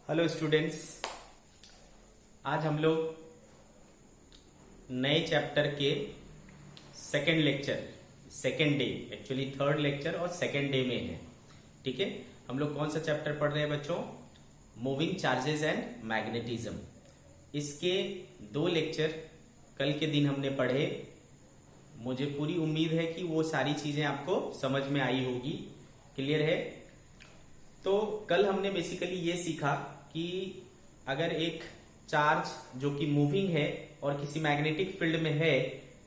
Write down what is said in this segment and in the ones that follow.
Hello students, आज हम लोग नए चैप्टर के second lecture, second day, actually third lecture और सेकेंड डे में है। ठीक है, हम लोग कौन सा चैप्टर पढ़ रहे हैं बच्चों? Moving charges and magnetism. इसके दो लेक्चर कल के दिन हमने पढ़े। मुझे पूरी उम्मीद है कि वो सारी चीजें आपको समझ में आई होगी, क्लियर है। तो कल हमने बेसिकली ये सीखा कि अगर एक चार्ज जो कि मूविंग है और किसी मैग्नेटिक फील्ड में है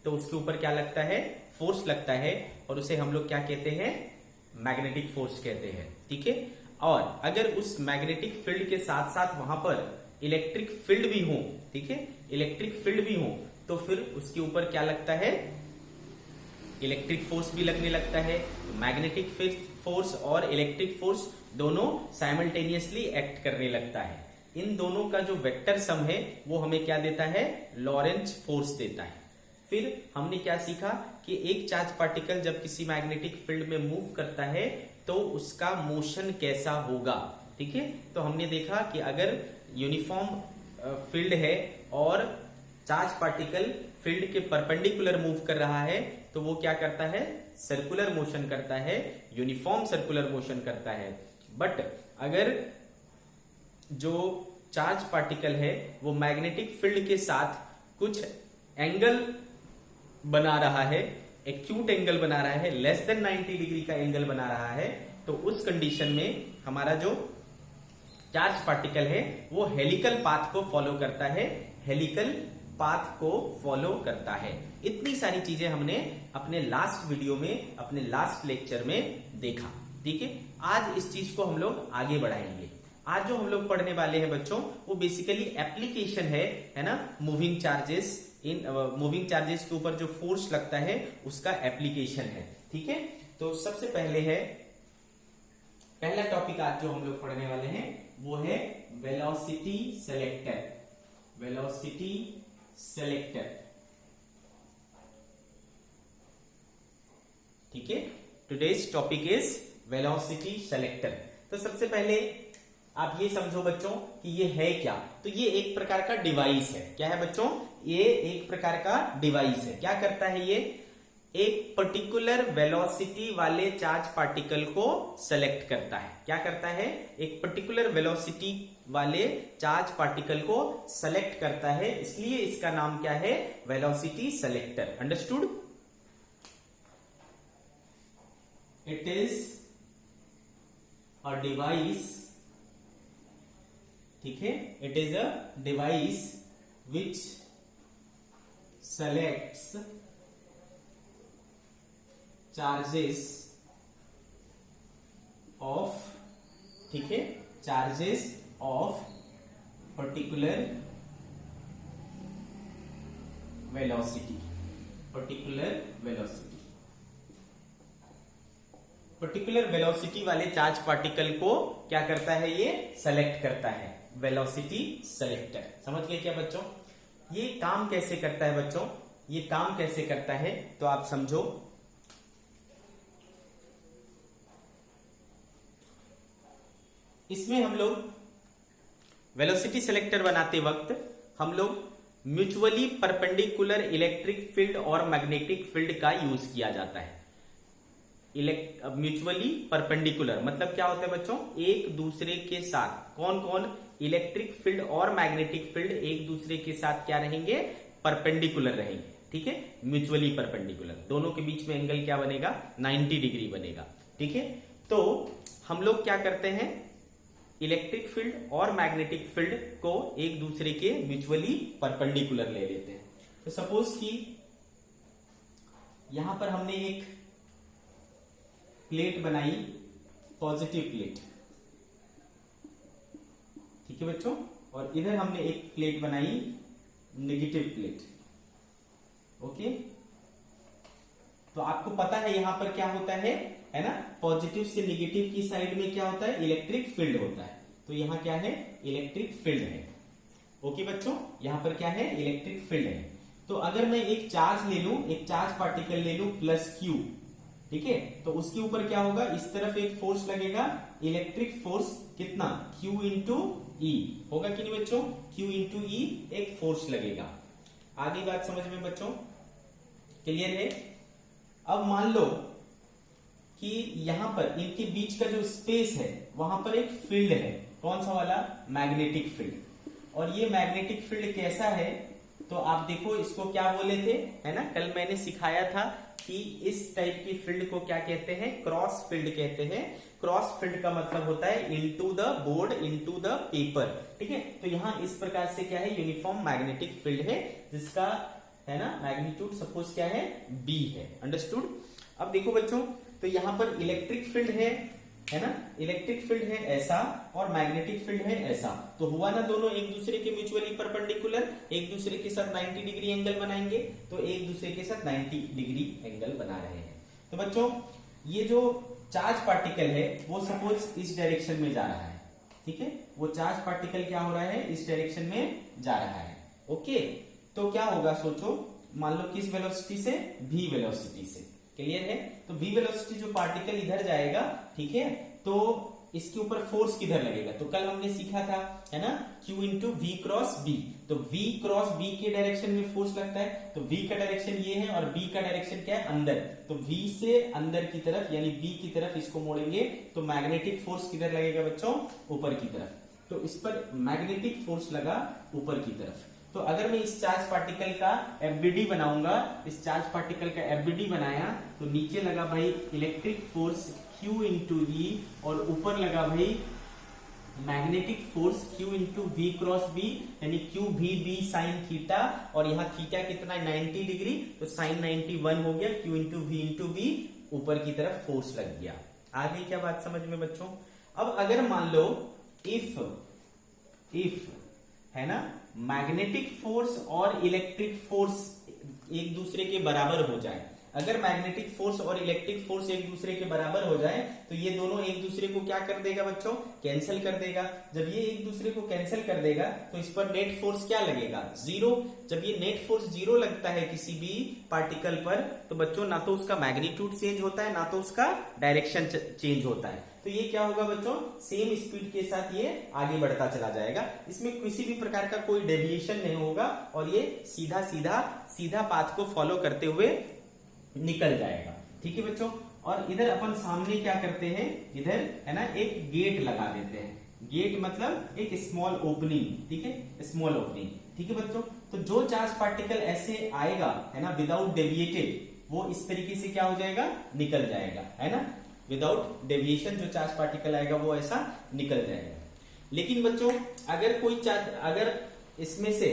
तो उसके ऊपर क्या लगता है? फोर्स लगता है, और उसे हम लोग क्या कहते हैं? मैग्नेटिक फोर्स कहते हैं। ठीक है, और अगर उस मैग्नेटिक फील्ड के साथ साथ वहां पर इलेक्ट्रिक फील्ड भी हो, ठीक है, इलेक्ट्रिक फील्ड भी हो, तो फिर उसके ऊपर क्या लगता है? इलेक्ट्रिक फोर्स भी लगने लगता है। मैग्नेटिक फोर्स और इलेक्ट्रिक फोर्स दोनों साइमल्टेनियसली एक्ट करने लगता है। इन दोनों का जो वेक्टर सम है वो हमें क्या देता है? लॉरेंज फोर्स देता है। फिर हमने क्या सीखा कि एक चार्ज पार्टिकल जब किसी मैग्नेटिक फील्ड में मूव करता है तो उसका मोशन कैसा होगा। ठीक है, तो हमने देखा कि अगर यूनिफॉर्म फील्ड है और चार्ज पार्टिकल फील्ड के परपेंडिकुलर मूव कर रहा है तो वो क्या करता है? सर्कुलर मोशन करता है, यूनिफॉर्म सर्कुलर मोशन करता है। बट अगर जो चार्ज पार्टिकल है वो मैग्नेटिक फील्ड के साथ कुछ एंगल बना रहा है, एक्यूट एंगल बना रहा है, लेस देन 90 डिग्री का एंगल बना रहा है, तो उस कंडीशन में हमारा जो चार्ज पार्टिकल है वो हेलिकल पाथ को फॉलो करता है, हेलिकल पाथ को फॉलो करता है। इतनी सारी चीजें हमने अपने लास्ट वीडियो में, अपने लास्ट लेक्चर में देखा। ठीक है, आज इस चीज को हम लोग आगे बढ़ाएंगे। आज जो हम लोग पढ़ने वाले हैं बच्चों वो बेसिकली एप्लीकेशन है ना, moving charges. In moving charges के ऊपर जो फोर्स लगता है उसका एप्लीकेशन है। ठीक है, तो सबसे पहले है, पहला टॉपिक आज जो हम लोग पढ़ने वाले हैं वो है वेलोसिटी सेलेक्टर। वेलोसिटी सेलेक्टर, ठीक है, today's topic is velocity selector. तो सबसे पहले आप ये समझो बच्चों कि ये है क्या। तो ये एक प्रकार का डिवाइस है। क्या है बच्चों? ये एक प्रकार का डिवाइस है। क्या करता है ये? एक पर्टिकुलर वेलोसिटी वाले चार्ज पार्टिकल को सेलेक्ट करता है। क्या करता है? एक पर्टिकुलर वेलोसिटी वाले चार्ज पार्टिकल को सेलेक्ट करता है, इसलिए इसका नाम क्या है? Velocity selector. Understood? It is a device, ठीक है, it is a device which selects charges of, ठीक है, charges of particular velocity, particular velocity. Particular velocity वाले चार्ज पार्टिकल को क्या करता है? ये सेलेक्ट करता है, वेलोसिटी सेलेक्टर। समझ गए क्या बच्चों? ये काम कैसे करता है बच्चों? ये काम कैसे करता है तो आप समझो। इसमें हम लोग वेलोसिटी सेलेक्टर बनाते वक्त हम लोग म्यूचुअली परपेंडिकुलर इलेक्ट्रिक फील्ड और मैग्नेटिक फील्ड का यूज किया जाता है। म्यूचुअली परपेंडिकुलर मतलब क्या होता है बच्चों? एक दूसरे के साथ कौन कौन? इलेक्ट्रिक फील्ड और मैग्नेटिक फील्ड एक दूसरे के साथ क्या रहेंगे? परपेंडिकुलर रहेंगे। ठीक है, म्यूचुअली परपेंडिकुलर। दोनों के बीच में एंगल क्या बनेगा? 90 डिग्री बनेगा। ठीक है, तो हम लोग क्या करते हैं? इलेक्ट्रिक फील्ड और मैग्नेटिक फील्ड को एक दूसरे के म्यूचुअली परपेंडिकुलर ले लेते हैं। तो सपोज कि यहां पर हमने एक प्लेट बनाई, पॉजिटिव प्लेट, ठीक है बच्चों, और इधर हमने एक प्लेट बनाई नेगेटिव प्लेट। ओके, तो आपको पता है यहां पर क्या होता है ना? पॉजिटिव से नेगेटिव की साइड में क्या होता है? इलेक्ट्रिक फील्ड होता है। तो यहां क्या है? इलेक्ट्रिक फील्ड है। ओके बच्चों, यहां पर क्या है? इलेक्ट्रिक फील्ड है। तो अगर मैं एक चार्ज ले लूं, एक चार्ज पार्टिकल ले लूं प्लस क्यू, ठीक है, तो उसके ऊपर क्या होगा, इस तरफ एक फोर्स लगेगा, इलेक्ट्रिक फोर्स कितना, Q इंटू ई होगा कि नहीं बच्चों, Q इंटू ई एक फोर्स लगेगा। आगे बात समझ में बच्चों, क्लियर है। अब मान लो कि यहां पर इनके बीच का जो स्पेस है वहां पर एक फील्ड है, कौन सा वाला, मैग्नेटिक फील्ड। और ये मैग्नेटिक फील्ड कैसा है, तो आप देखो इसको क्या बोले थे, है ना, कल मैंने सिखाया था कि इस टाइप की फील्ड को क्या कहते हैं, क्रॉस फील्ड कहते हैं। क्रॉस फील्ड का मतलब होता है into the board, into the paper, ठीक है। तो यहां इस प्रकार से क्या है, यूनिफॉर्म मैग्नेटिक फील्ड है, जिसका है ना मैग्नीट्यूड सपोज क्या है, बी है, अंडरस्टूड। अब देखो बच्चों, तो यहां पर इलेक्ट्रिक फील्ड है ना, इलेक्ट्रिक फील्ड है ऐसा और मैग्नेटिक फील्ड है ऐसा, तो हुआ ना दोनों एक दूसरे के म्यूचुअली परपेंडिकुलर, एक दूसरे के साथ 90 डिग्री एंगल बनाएंगे, तो एक दूसरे के साथ 90 डिग्री एंगल बना रहे हैं। तो बच्चों ये जो चार्ज पार्टिकल है वो सपोज इस डायरेक्शन में जा रहा है, ठीक है, वो चार्ज पार्टिकल क्या हो रहा है, इस डायरेक्शन में जा रहा है, ओके। तो क्या होगा सोचो, मान लो किस वेलोसिटी से, v वेलोसिटी से, क्लियर है। तो v वेलोसिटी जो पार्टिकल इधर जाएगा, ठीक है, तो इसके ऊपर फोर्स किधर लगेगा, तो कल हमने सीखा था, है ना, Q into V cross B. तो v क्रॉस b के डायरेक्शन में फोर्स लगता है, तो v का डायरेक्शन ये है और b का डायरेक्शन क्या है, अंदर। तो v से अंदर की तरफ यानी b की तरफ इसको मोड़ेंगे, तो मैग्नेटिक फोर्स किधर लगेगा बच्चों, ऊपर की तरफ। तो इस पर मैग्नेटिक फोर्स लगा ऊपर की तरफ। तो अगर मैं इस चार्ज पार्टिकल का एफबीडी बनाऊंगा, इस चार्ज पार्टिकल का एफबीडी बनाया, तो नीचे लगा भाई electric force Q into E और ऊपर लगा भाई magnetic force Q into V cross B, यानी Q भी बी साइन थीटा, और यहाँ थीटा कितना है 90 डिग्री, तो साइन 91 हो गया, Q into V into B, ऊपर की तरफ फोर्स लग गया। आगे क्या बात समझ में बच्चों। अब अगर मान लो इफ है ना मैग्नेटिक फोर्स और इलेक्ट्रिक फोर्स एक दूसरे के बराबर हो जाए, अगर मैग्नेटिक फोर्स और इलेक्ट्रिक फोर्स एक दूसरे के बराबर हो जाए, तो ये दोनों एक दूसरे को क्या कर देगा बच्चों, कैंसिल कर देगा। जब ये एक दूसरे को कैंसिल कर देगा तो इस पर नेट फोर्स क्या लगेगा, जीरो। जब ये नेट फोर्स जीरो लगता है किसी भी पार्टिकल पर, तो बच्चों ना तो उसका मैग्नीट्यूड चेंज होता है, ना तो उसका डायरेक्शन चेंज होता है। तो ये क्या होगा बच्चों, सेम स्पीड के साथ ये आगे बढ़ता चला जाएगा, इसमें किसी भी प्रकार का कोई डेविएशन नहीं होगा, और ये सीधा सीधा सीधा पाथ को फॉलो करते हुए निकल जाएगा, ठीक है बच्चों। और इधर अपन सामने क्या करते हैं, इधर है ना एक गेट लगा देते हैं। गेट मतलब एक स्मॉल ओपनिंग, ठीक है, स्मॉल ओपनिंग, ठीक है बच्चों। तो जो चार्ज पार्टिकल ऐसे आएगा, है ना, विदाउट डेविएटेड, वो इस तरीके से क्या हो जाएगा, निकल जाएगा, है ना, विदाउट डेविएशन जो चार्ज पार्टिकल आएगा वो ऐसा निकल जाएगा। लेकिन बच्चों अगर कोई चार्ज, अगर इसमें से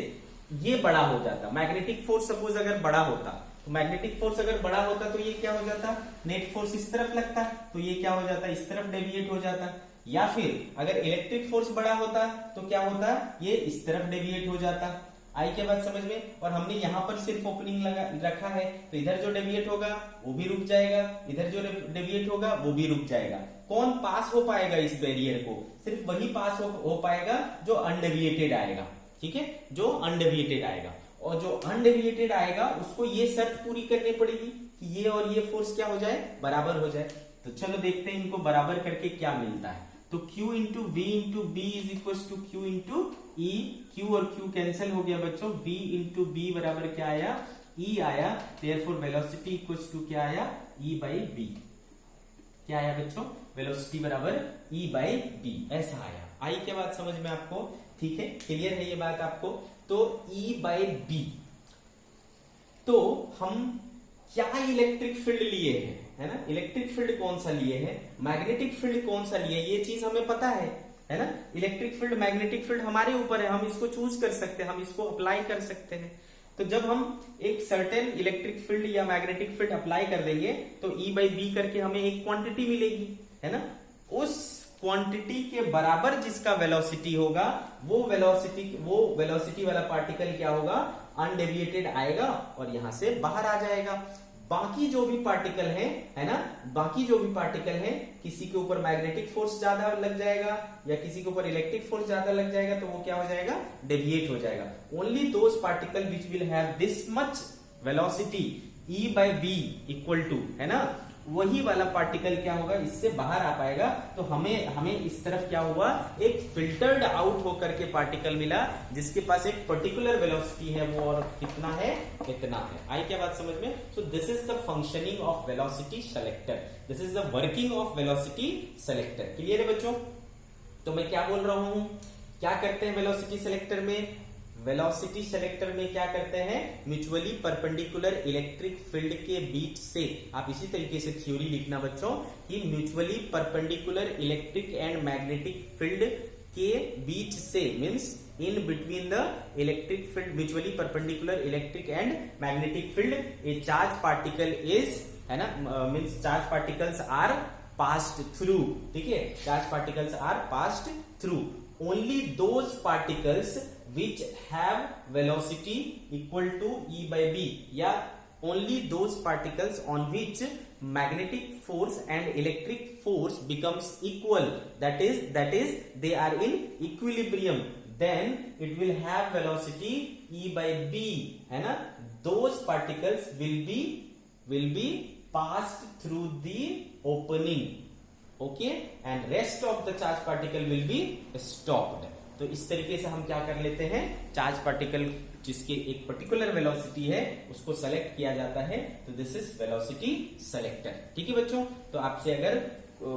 ये बड़ा हो जाता, मैग्नेटिक फोर्स सपोज अगर बड़ा होता, तो मैग्नेटिक फोर्स अगर बड़ा होता तो ये क्या हो जाता, नेट फोर्स इस तरफ लगता, तो ये क्या हो जाता, इस तरफ डेविएट हो जाता। या फिर अगर इलेक्ट्रिक फोर्स बड़ा होता तो क्या होता, ये इस तरफ डेविएट हो जाता। आई क्या बात समझ में। और हमने यहाँ पर सिर्फ ओपनिंग रखा है, तो इधर जो डेविएट होगा वो भी रुक जाएगा, इधर जो डेविएट होगा वो भी रुक जाएगा। कौन पास हो पाएगा इस बैरियर को, सिर्फ वही पास हो पाएगा जो अनडेविएटेड आएगा, ठीक है, जो अनडेविएटेड आएगा। और जो अनडेविएटेड आएगा उसको ये शर्त पूरी करनी पड़ेगी कि ये और ये फोर्स क्या हो जाए, बराबर हो जाए। तो चलो देखते हैं इनको बराबर करके क्या मिलता है। तो Q into V into B is equal to Q into E, Q और Q कैंसिल हो गया बच्चों, V इंटू बी बराबर क्या आया, E आया। देयरफॉर वेलोसिटी इक्वल टू क्या आया, E बाई बी। क्या आया बच्चों, वेलोसिटी बराबर E बाई बी, ऐसा आया। आई क्या बात समझ में आपको, ठीक है, क्लियर है ये बात आपको। तो E बाई बी, तो हम क्या इलेक्ट्रिक फील्ड लिए हैं, है ना, इलेक्ट्रिक फील्ड कौन सा लिए हैं, मैग्नेटिक फील्ड कौन सा लिए, ये चीज हमें पता है ना। इलेक्ट्रिक फील्ड मैग्नेटिक फील्ड हमारे ऊपर है, हम इसको चूज कर सकते हैं, हम इसको अप्लाई कर सकते हैं। तो जब हम एक सर्टेन इलेक्ट्रिक फील्ड या मैग्नेटिक फील्ड अप्लाई कर देंगे तो E बाई बी करके हमें एक क्वांटिटी मिलेगी, है ना। उस क्वांटिटी के बराबर जिसका वेलोसिटी होगा, वो वेलोसिटी वाला पार्टिकल क्या होगा, अनडेविएटेड आएगा और यहां से बाहर आ जाएगा। बाकी जो भी पार्टिकल है ना, बाकी जो भी पार्टिकल है, किसी के ऊपर मैग्नेटिक फोर्स ज्यादा लग जाएगा या किसी के ऊपर इलेक्ट्रिक फोर्स ज्यादा लग जाएगा, तो वो क्या हो जाएगा, डेविएट हो जाएगा। Only those particle which will have this much velocity E by B equal to, है ना, वही वाला पार्टिकल क्या होगा, इससे बाहर आ पाएगा। तो हमें हमें इस तरफ क्या हुआ, एक फिल्टर्ड आउट होकर के पार्टिकल मिला जिसके पास एक पर्टिकुलर वेलोसिटी है, वो और कितना है, इतना है। आई क्या बात समझ में? So this is the functioning of velocity selector, this is the working of velocity selector. Clear है बच्चों? तो मैं क्या बोल रहा हूं, क्या करते हैं वेलोसिटी सेलेक्टर में? वेलोसिटी सेलेक्टर में क्या करते हैं, म्यूचुअली परपेंडिकुलर इलेक्ट्रिक फील्ड के बीच से, आप इसी तरीके से थ्योरी लिखना बच्चों, कि mutually perpendicular electric and magnetic field के बीच से, means in between the electric field, mutually perpendicular electric and magnetic field, a charge particle is, है ना, means charge particles are passed through, ठीक है, charge particles are passed through, only those particles which have velocity equal to E by B, या only those particles on which magnetic force and electric force becomes equal, that is they are in equilibrium, then it will have velocity E by B, है ना, those particles will be passed through the opening, okay, and rest of the charge particle will be stopped। तो इस तरीके से हम क्या कर लेते हैं, चार्ज पार्टिकल जिसके एक पर्टिकुलर वेलोसिटी है उसको सेलेक्ट किया जाता है, तो दिस इज वेलोसिटी सेलेक्टर। ठीक है बच्चों? तो आपसे अगर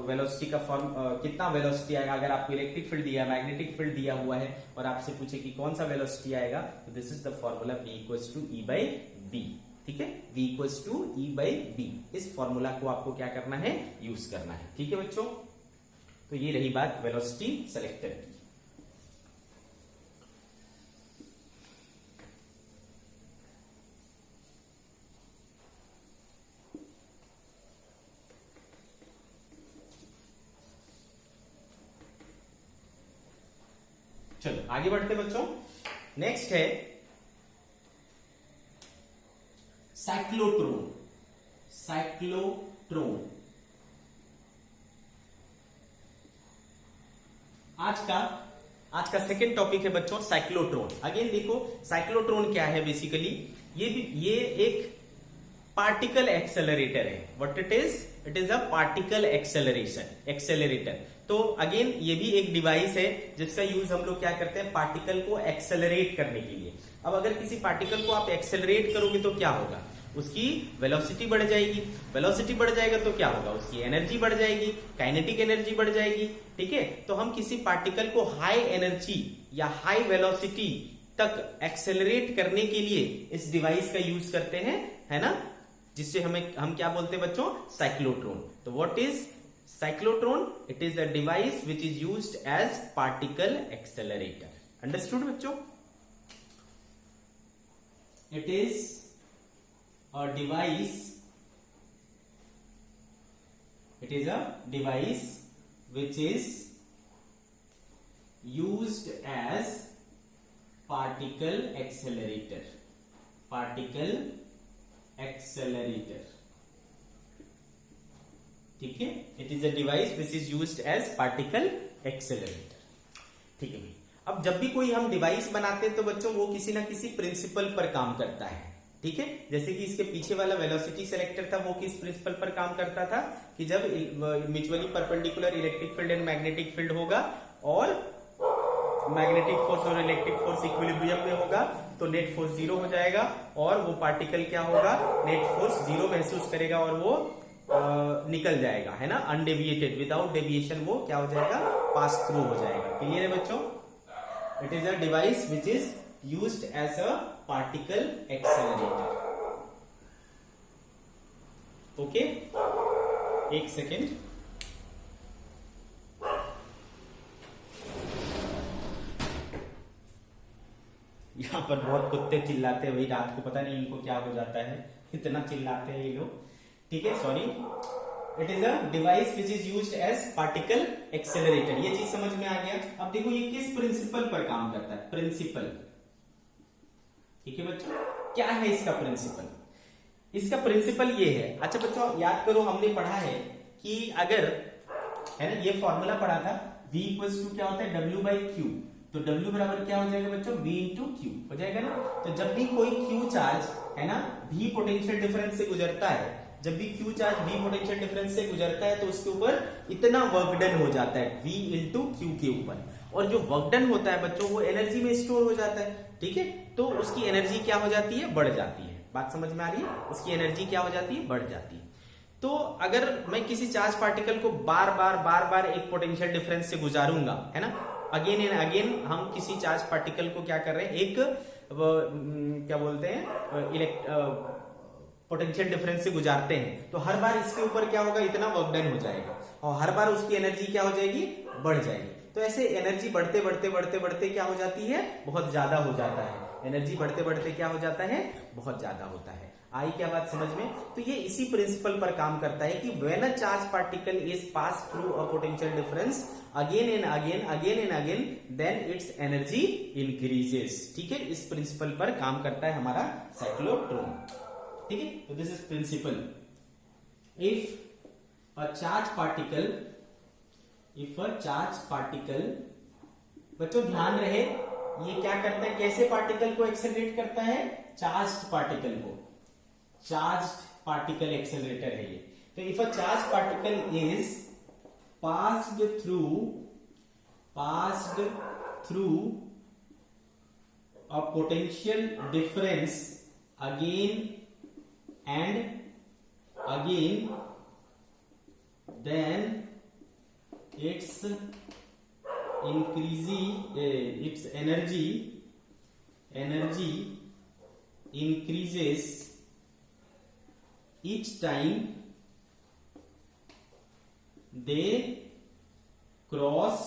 वेलोसिटी का फॉर्म कितना वेलोसिटी आएगा, अगर आपको इलेक्ट्रिक फील्ड दिया, मैग्नेटिक फील्ड दिया हुआ है और आपसे पूछे कि कौन सा वेलोसिटी आएगा, तो this is the formula V equals to E by V। ठीक है, V equals to E by V, इस फॉर्मूला को आपको क्या करना है, यूज करना है। ठीक है बच्चों? तो ये रही बात वेलोसिटी सेलेक्टर की। चलो आगे बढ़ते बच्चों। नेक्स्ट है साइक्लोट्रॉन। साइक्लोट्रॉन आज का सेकेंड टॉपिक है बच्चों, साइक्लोट्रॉन। अगेन देखो साइक्लोट्रॉन क्या है, बेसिकली ये एक पार्टिकल एक्सेलरेटर है। What it is a particle accelerator. तो अगेन ये भी एक डिवाइस है जिसका यूज हम लोग क्या करते हैं, पार्टिकल को एक्सेलरेट करने के लिए। अब अगर किसी पार्टिकल को आप एक्सेलरेट करोगे तो क्या होगा, उसकी वेलोसिटी बढ़ जाएगी। वेलोसिटी बढ़ जाएगा तो क्या होगा, उसकी एनर्जी बढ़ जाएगी, काइनेटिक एनर्जी बढ़ जाएगी। ठीक है, तो हम किसी पार्टिकल को हाई एनर्जी या हाई वेलोसिटी तक एक्सेलरेट करने के लिए इस डिवाइस का यूज करते हैं, है ना, जिससे हम क्या बोलते हैं बच्चों, साइक्लोट्रॉन। तो what is cyclotron? It is a device which is used as particle accelerator. Understood बच्चों? It is a device which is used as particle accelerator. ठीक है, it is a device which is used as particle accelerator. ठीक है भाई, अब जब भी कोई हम डिवाइस बनाते हैं तो बच्चों वो किसी ना किसी प्रिंसिपल पर काम करता है। ठीक है, जैसे कि इसके पीछे वाला वेलोसिटी सेलेक्टर था, वो किस प्रिंसिपल पर काम करता था कि जब mutually perpendicular electric field and magnetic field होगा और मैग्नेटिक फोर्स और इलेक्ट्रिक फोर्स इक्विलिब्रियम में होगा तो नेट फोर्स जीरो हो जाएगा और वो पार्टिकल क्या होगा, नेट फोर्स जीरो महसूस करेगा और वो निकल जाएगा, है ना, अनडेविएटेड, विदाउट डेविएशन वो क्या हो जाएगा, पास थ्रू हो जाएगा। क्लियर है बच्चों? It is a device which is used as a particle accelerator. Okay, एक सेकेंड। यहां पर बहुत कुत्ते चिल्लाते हैं भाई, रात को पता नहीं इनको क्या हो जाता है, इतना चिल्लाते हैं ये लोग। ठीक है, sorry. It is a device which is used as particle accelerator. ये चीज समझ में आ गया। अब देखो ये किस प्रिंसिपल पर काम करता है, प्रिंसिपल। ठीक है बच्चों, क्या है इसका प्रिंसिपल? इसका प्रिंसिपल ये है, अच्छा बच्चों याद करो, हमने पढ़ा है कि अगर, है ना, ये फॉर्मूला पढ़ा था, V इक्वल्स टू क्या होता है, W बाई क्यू। तो W बराबर क्या हो जाएगा बच्चों, V इंटू क्यू हो जाएगा ना। तो जब भी कोई Q चार्ज, है ना, V पोटेंशियल डिफरेंस से गुजरता है जब भी Q charge V potential difference से गुजरता है तो उसके ऊपर इतना वर्क डन हो जाता है V इंटू क्यू के ऊपर, और जो वर्क डन होता है बच्चों वो एनर्जी में स्टोर हो जाता है। ठीक है, तो उसकी एनर्जी क्या हो जाती है, बढ़ जाती है। बात समझ में आ रही है, उसकी एनर्जी क्या हो जाती है, बढ़ जाती है। तो अगर मैं किसी चार्ज पार्टिकल को बार बार एक पोटेंशियल डिफरेंस से गुजारूंगा, है ना, अगेन एंड अगेन हम किसी चार्ज पार्टिकल को क्या कर रहे हैं, एक क्या बोलते हैं पोटेंशियल डिफरेंस से गुजारते हैं, तो हर बार इसके ऊपर क्या होगा, इतना वर्क डन हो जाएगा और हर बार उसकी एनर्जी क्या हो जाएगी, बढ़ जाएगी। तो ऐसे एनर्जी बढ़ते क्या हो जाती है, बहुत ज्यादा हो जाता है। एनर्जी बढ़ते क्या हो जाता है, बहुत ज्यादा होता है। आई क्या बात समझ में? तो ये इसी प्रिंसिपल पर काम करता है कि when a charge particle is pass through a potential difference again and again then its energy increases. ठीक है, इस प्रिंसिपल पर काम करता है हमारा साइक्लोट्रॉन। ठीक है, तो this is principle. If a charge particle, बच्चों ध्यान रहे ये क्या करता है, कैसे पार्टिकल को एक्सेलरेट करता है, चार्ज्ड पार्टिकल को। चार्ज्ड पार्टिकल एक्सेलरेटर है ये। तो if a charge particle is passed through a potential difference again and again, then its energy increases each time they cross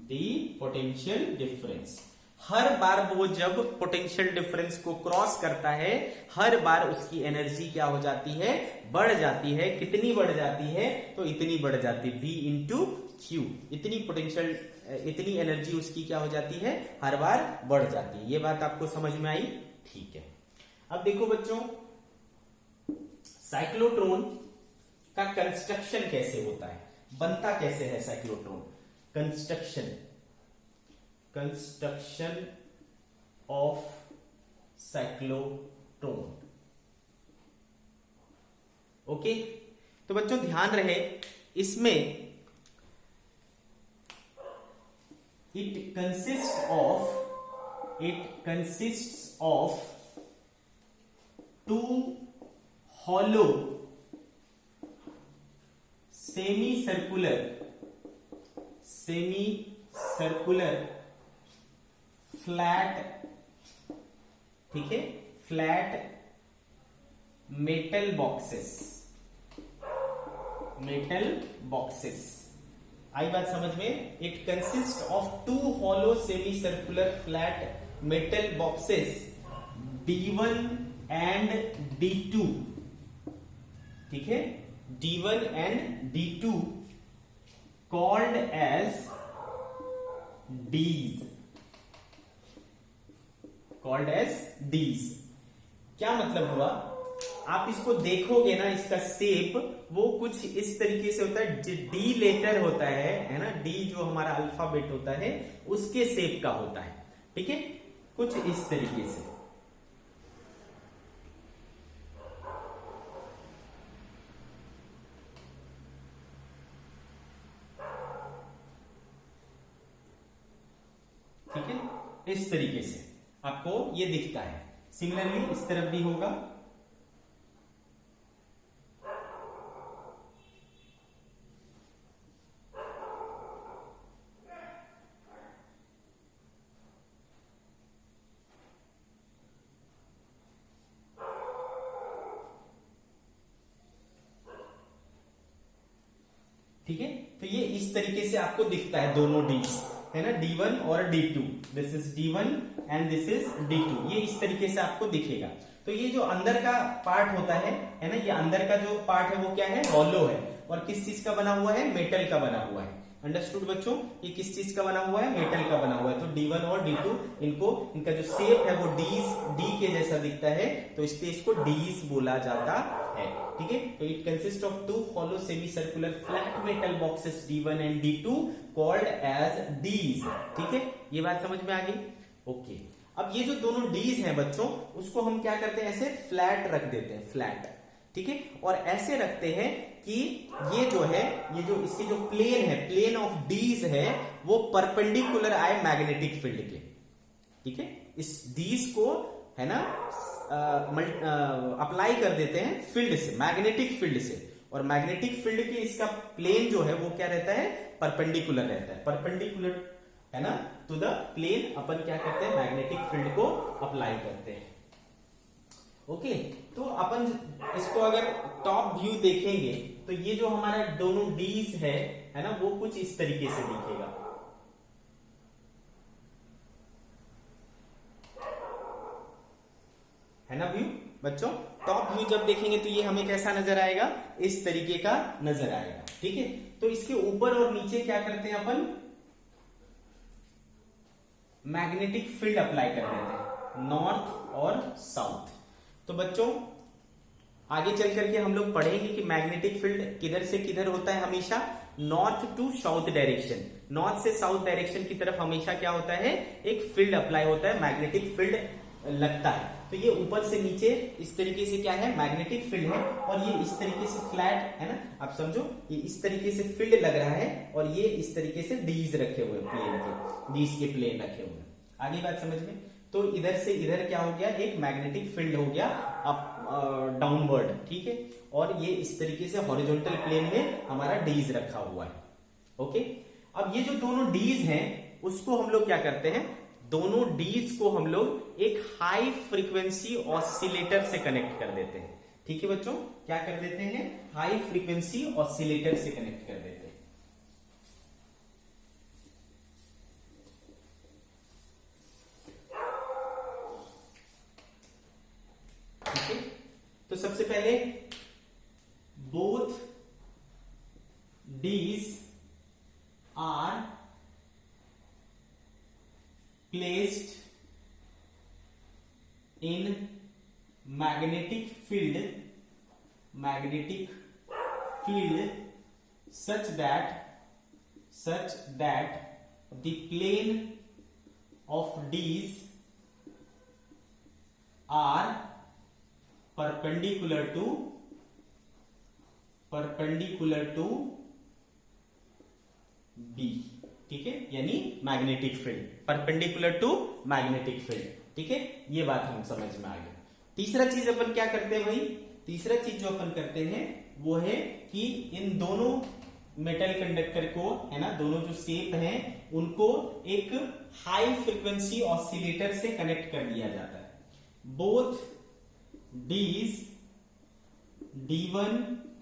the potential difference। हर बार वो जब potential difference को cross करता है, हर बार उसकी एनर्जी क्या हो जाती है, बढ़ जाती है। कितनी बढ़ जाती है, तो इतनी बढ़ जाती है, V इंटू क्यू। इतनी एनर्जी उसकी क्या हो जाती है, हर बार बढ़ जाती है। ये बात आपको समझ में आई? ठीक है। अब देखो बच्चों, साइक्लोट्रॉन का कंस्ट्रक्शन कैसे होता है, बनता कैसे है cyclotron. Construction of cyclotron. Okay, तो बच्चों ध्यान रहे, इसमें it consist of two hollow semi circular flat, ठीक है, फ्लैट मेटल बॉक्सेस। आई बात समझ में? It consist of two hollow semi circular flat metal boxes D1 and D2। ठीक है, D1 and D2 called as Ds। क्या मतलब हुआ, आप इसको देखोगे ना, इसका शेप वो कुछ इस तरीके से होता है। डी लेटर होता है ना, डी जो हमारा अल्फाबेट होता है उसके शेप का होता है। ठीक है, कुछ इस तरीके से। ठीक है, इस तरीके से आपको ये दिखता है। सिमिलरली इस तरफ भी होगा। ठीक है, तो ये इस तरीके से आपको दिखता है, दोनों डीज है ना, D1 और D2। This is D1 and this is D2। ये इस तरीके से आपको दिखेगा। तो ये जो अंदर का पार्ट होता है ना, ये अंदर का जो पार्ट है वो क्या है, हॉलो है, और किस चीज का बना हुआ है, मेटल का बना हुआ है। अंडरस्टूड बच्चों, ये किस चीज का बना हुआ है, मेटल का बना हुआ है। तो D1 और D2 इनका जो शेप है वो डी के जैसा दिखता है, तो इसलिए इसको डीज बोला जाता है। ठीक है, तो it consist of two hollow semi circular flat metal boxes D1 and D2 called as dees. ठीक है, ये बात समझ में आ गई? ओके, अब ये जो दोनों डीज हैं बच्चों, उसको हम क्या करते हैं, ऐसे फ्लैट रख देते हैं। फ्लैट ठीक है। और ऐसे रखते हैं कि ये जो है, ये जो इसके जो प्लेन है, प्लेन ऑफ डीज है, वो परपेंडिकुलर आए मैग्नेटिक फील्ड के, ठीक है। इस डीज को है ना अप्लाई कर देते हैं फील्ड से, मैग्नेटिक फील्ड से, और मैग्नेटिक फील्ड के इसका प्लेन जो है वो क्या रहता है, परपेंडिकुलर रहता है, परपेंडिकुलर है ना टू द प्लेन। अपन क्या करते हैं, मैग्नेटिक फील्ड को अप्लाई करते हैं। ओके, तो अपन इसको अगर टॉप व्यू देखेंगे तो ये जो हमारा दोनों डीज है ना, वो कुछ इस तरीके से दिखेगा, है ना व्यू बच्चों। टॉप व्यू जब देखेंगे तो ये हमें कैसा नजर आएगा, इस तरीके का नजर आएगा, ठीक है। तो इसके ऊपर और नीचे क्या करते हैं अपन, मैग्नेटिक फील्ड अप्लाई कर देते हैं, नॉर्थ और साउथ। तो बच्चों आगे चल करके हम लोग पढ़ेंगे कि मैग्नेटिक फील्ड किधर से किधर होता है, हमेशा north to south direction, north से साउथ डायरेक्शन की तरफ हमेशा क्या होता है, एक फील्ड अप्लाई होता है, मैग्नेटिक फील्ड लगता है। तो ये ऊपर से नीचे इस तरीके से क्या है, मैग्नेटिक फील्ड है, और ये इस तरीके से फ्लैट है ना, आप समझो ये इस तरीके से फील्ड लग रहा है, और ये इस तरीके से डीज रखे हुए प्लेन के, डीज के प्लेन रखे हुए। आगे बात समझ में। तो इधर से इधर क्या हो गया, एक मैग्नेटिक फील्ड हो गया अप डाउनवर्ड, ठीक है। और ये इस तरीके से हॉरिजॉन्टल प्लेन में हमारा डीज रखा हुआ है। ओके, अब ये जो दोनों डीज हैं उसको हम लोग क्या करते हैं, दोनों डीज को हम लोग एक हाई फ्रीक्वेंसी ऑसिलेटर से कनेक्ट कर देते हैं, ठीक है बच्चों। क्या कर देते हैं, हाई फ्रीक्वेंसी ऑसिलेटर से कनेक्ट कर देते हैं। तो सबसे पहले both Ds are placed in magnetic field such that the plane of D's are perpendicular to B, ठीक है, यानी magnetic field perpendicular to magnetic field, ठीक है। ये बात हम समझ में आ गई। तीसरा चीज अपन क्या करते हैं भाई, तीसरा चीज जो अपन करते हैं वो है कि इन दोनों मेटल कंडक्टर को है ना, दोनों जो शेप हैं उनको एक हाई फ्रीक्वेंसी ऑसिलेटर से कनेक्ट कर दिया जाता है। Both D's D1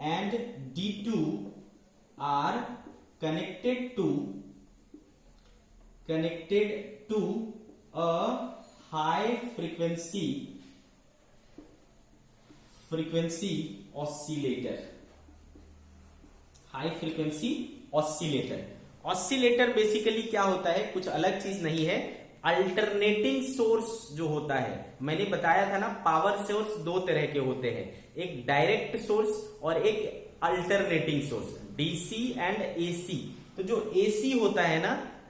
and D2 are connected to a high frequency oscillator, high frequency oscillator. Oscillator basically क्या होता है, कुछ अलग चीज नहीं है, अल्टरनेटिंग सोर्स जो होता है। मैंने बताया था ना, पावर सोर्स दो तरह के होते हैं, एक डायरेक्ट सोर्स और एक alternating source, DC and AC. तो जो एसी होता है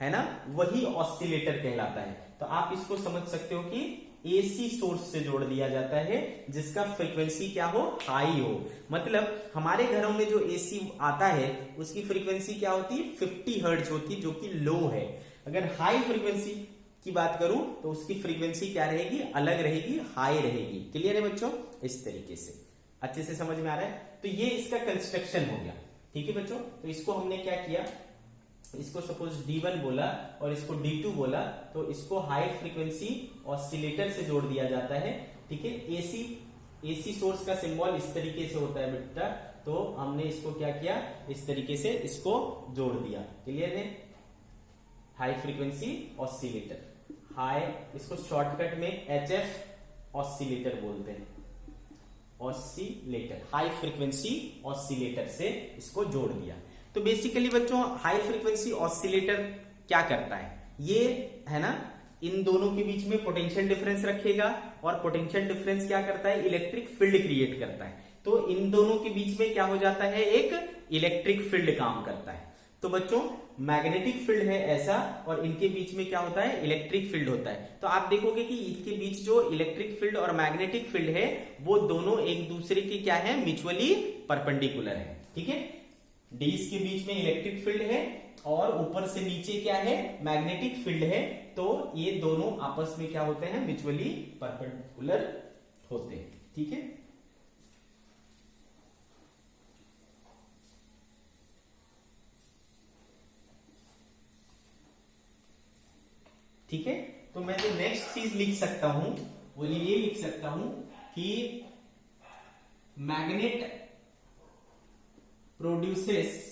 ना वही ऑसिलेटर कहलाता है। तो आप इसको समझ सकते हो कि एसी सोर्स से जोड़ दिया जाता है जिसका फ्रीक्वेंसी क्या हो, हाई हो। मतलब हमारे घरों में जो एसी आता है उसकी फ्रीक्वेंसी क्या होती है, 50 हर्ट्ज होती है, जो कि लो है। अगर हाई फ्रीक्वेंसी की बात करूं तो उसकी फ्रीक्वेंसी क्या रहेगी, अलग रहेगी, हाई रहेगी। क्लियर है बच्चों, इस तरीके से अच्छे से समझ में आ रहा है। तो ये इसका कंस्ट्रक्शन हो गया, ठीक है बच्चों। तो इसको हमने क्या किया, इसको सपोज D1 बोला और इसको D2 बोला, तो इसको हाई फ्रीक्वेंसी ऑसिलेटर से जोड़ दिया जाता है, ठीक है। एसी सोर्स का सिंबल इस तरीके से होता है बेटा, तो हमने इसको क्या किया, इस तरीके से इसको जोड़ दिया। क्लियर है, हाई फ्रीक्वेंसी ऑसिलेटर, हाई, इसको शॉर्टकट में HF ऑसिलेटर बोलते हैं, ऑसिलेटर, हाई फ्रीक्वेंसी ऑसिलेटर से इसको जोड़ दिया। तो बेसिकली बच्चों हाई फ्रीक्वेंसी ऑसिलेटर क्या करता है, ये है ना, इन दोनों के बीच में पोटेंशियल डिफरेंस रखेगा, और पोटेंशियल डिफरेंस क्या करता है, इलेक्ट्रिक फील्ड क्रिएट करता है। तो इन दोनों के बीच में क्या हो जाता है, एक इलेक्ट्रिक फील्ड काम करता है। तो बच्चों मैग्नेटिक फील्ड है ऐसा, और इनके बीच में क्या होता है, इलेक्ट्रिक फील्ड होता है। तो आप देखोगे कि इनके बीच जो इलेक्ट्रिक फील्ड और मैग्नेटिक फील्ड है वो दोनों एक दूसरे के क्या है, म्यूचुअली परपेंडिकुलर है। ठीक है, डीज के बीच में इलेक्ट्रिक फील्ड है और ऊपर से नीचे क्या है, मैग्नेटिक फील्ड है। तो ये दोनों आपस में क्या होते हैं, म्यूचुअली परपेंडिकुलर होते हैं। ठीक है, ठीक है। तो मैं जो नेक्स्ट चीज लिख सकता हूं वो ये लिख सकता हूं कि magnet produces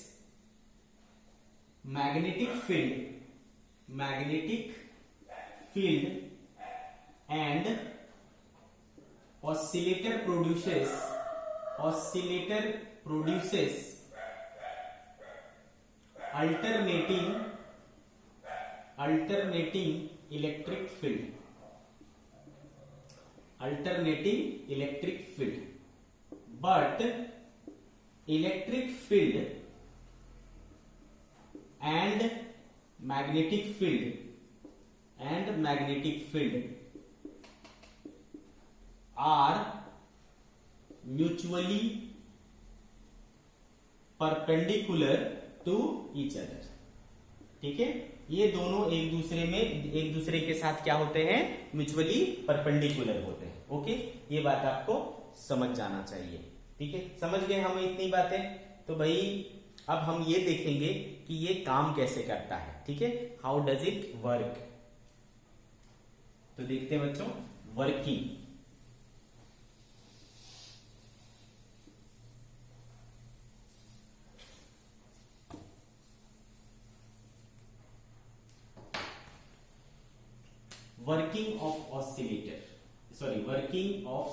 magnetic field and oscillator produces alternating electric field, but electric field and magnetic field are mutually perpendicular to each other। ठीक है, ये दोनों एक दूसरे के साथ क्या होते हैं, म्यूचुअली परपेंडिकुलर होते हैं। ओके, ये बात आपको समझ जाना चाहिए। ठीक है, समझ गए हम इतनी बातें। तो भाई अब हम ये देखेंगे कि ये काम कैसे करता है। ठीक है, हाउ डज इट वर्क। तो देखते हैं बच्चों, वर्किंग। Working of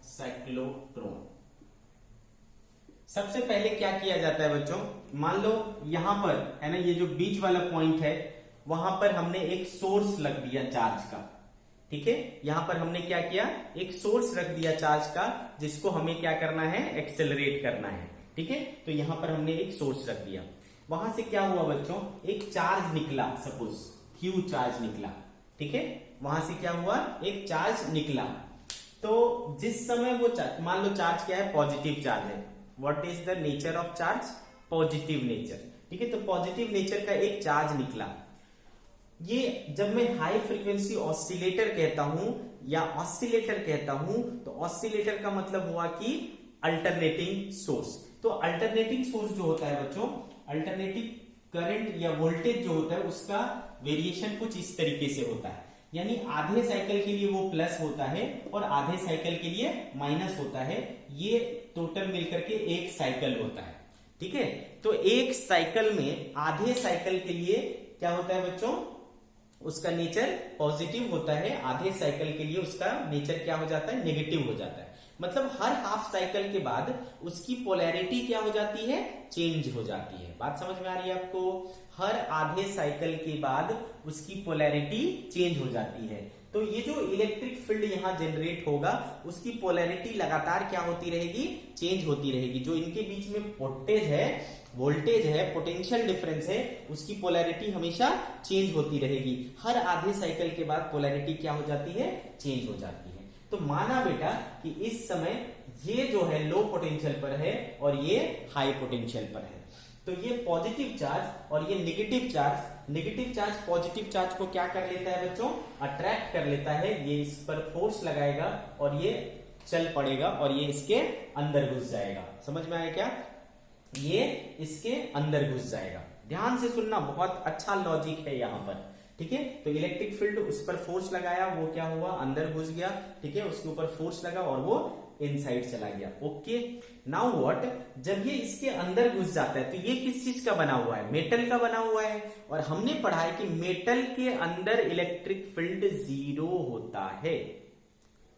cyclotron. सबसे पहले क्या किया जाता है बच्चों, मान लो यहां पर है ना, ये जो बीच वाला पॉइंट है वहां पर हमने एक सोर्स रख दिया चार्ज का। ठीक है, यहां पर हमने क्या किया, एक सोर्स रख दिया चार्ज का, जिसको हमें क्या करना है, एक्सेलरेट करना है। ठीक है, तो यहां पर हमने एक सोर्स रख दिया। वहां से क्या हुआ बच्चों, एक चार्ज निकला, सपोज क्यू चार्ज निकला। ठीक है, वहां से क्या हुआ, एक चार्ज निकला। तो जिस समय वो चार्ज, मान लो चार्ज क्या है, पॉजिटिव चार्ज है। What is the nature of charge, positive nature. ठीक है, तो पॉजिटिव नेचर का एक चार्ज निकला। ये जब मैं हाई फ्रीक्वेंसी ऑसिलेटर कहता हूं या ऑसिलेटर कहता हूं, तो ऑसिलेटर का मतलब हुआ कि अल्टरनेटिंग सोर्स। तो अल्टरनेटिंग सोर्स जो होता है बच्चों, अल्टरनेटिव करंट या वोल्टेज जो होता है उसका वेरिएशन कुछ इस तरीके से होता है। यानी आधे साइकिल के लिए वो प्लस होता है और आधे साइकिल के लिए माइनस होता है। ये टोटल मिलकर के एक साइकिल होता है। ठीक है, तो एक साइकिल में आधे साइकिल के लिए क्या होता है बच्चों, उसका नेचर पॉजिटिव होता है। आधे साइकिल के लिए उसका नेचर क्या हो जाता है, नेगेटिव हो जाता है। मतलब हर हाफ साइकिल के बाद उसकी पोलैरिटी क्या हो जाती है, चेंज हो जाती है। बात समझ में आ रही है आपको, हर आधे साइकिल के बाद उसकी पोलैरिटी चेंज हो जाती है। तो ये जो इलेक्ट्रिक फील्ड यहां जनरेट होगा उसकी पोलैरिटी लगातार क्या होती रहेगी, चेंज होती रहेगी। जो इनके बीच में वोल्टेज है, पोटेंशियल डिफरेंस है, उसकी पोलैरिटी हमेशा चेंज होती रहेगी। हर आधे साइकिल के बाद पोलैरिटी क्या हो जाती है, चेंज हो जाती है। तो माना बेटा कि इस समय ये जो है लो पोटेंशियल पर है और ये हाई पोटेंशियल पर है। तो ये पॉजिटिव चार्ज और ये नेगेटिव चार्ज पॉजिटिव चार्ज को क्या कर लेता है बच्चों, अट्रैक्ट कर लेता है। ये इस पर फोर्स लगाएगा और ये चल पड़ेगा और ये इसके अंदर घुस जाएगा। समझ में आया क्या, ये इसके अंदर घुस जाएगा। ध्यान से सुनना, बहुत अच्छा लॉजिक है यहाँ पर। ठीक है, तो इलेक्ट्रिक फील्ड उस पर फोर्स लगाया, वो क्या हुआ, अंदर घुस गया। ठीक है, उसके ऊपर फोर्स लगा और वो इनसाइड चला गया। ओके, नाउ व्हाट, जब ये इसके अंदर घुस जाता है तो ये किस चीज का बना हुआ है, मेटल का बना हुआ है। और हमने पढ़ा है कि मेटल के अंदर इलेक्ट्रिक फील्ड 0 होता है।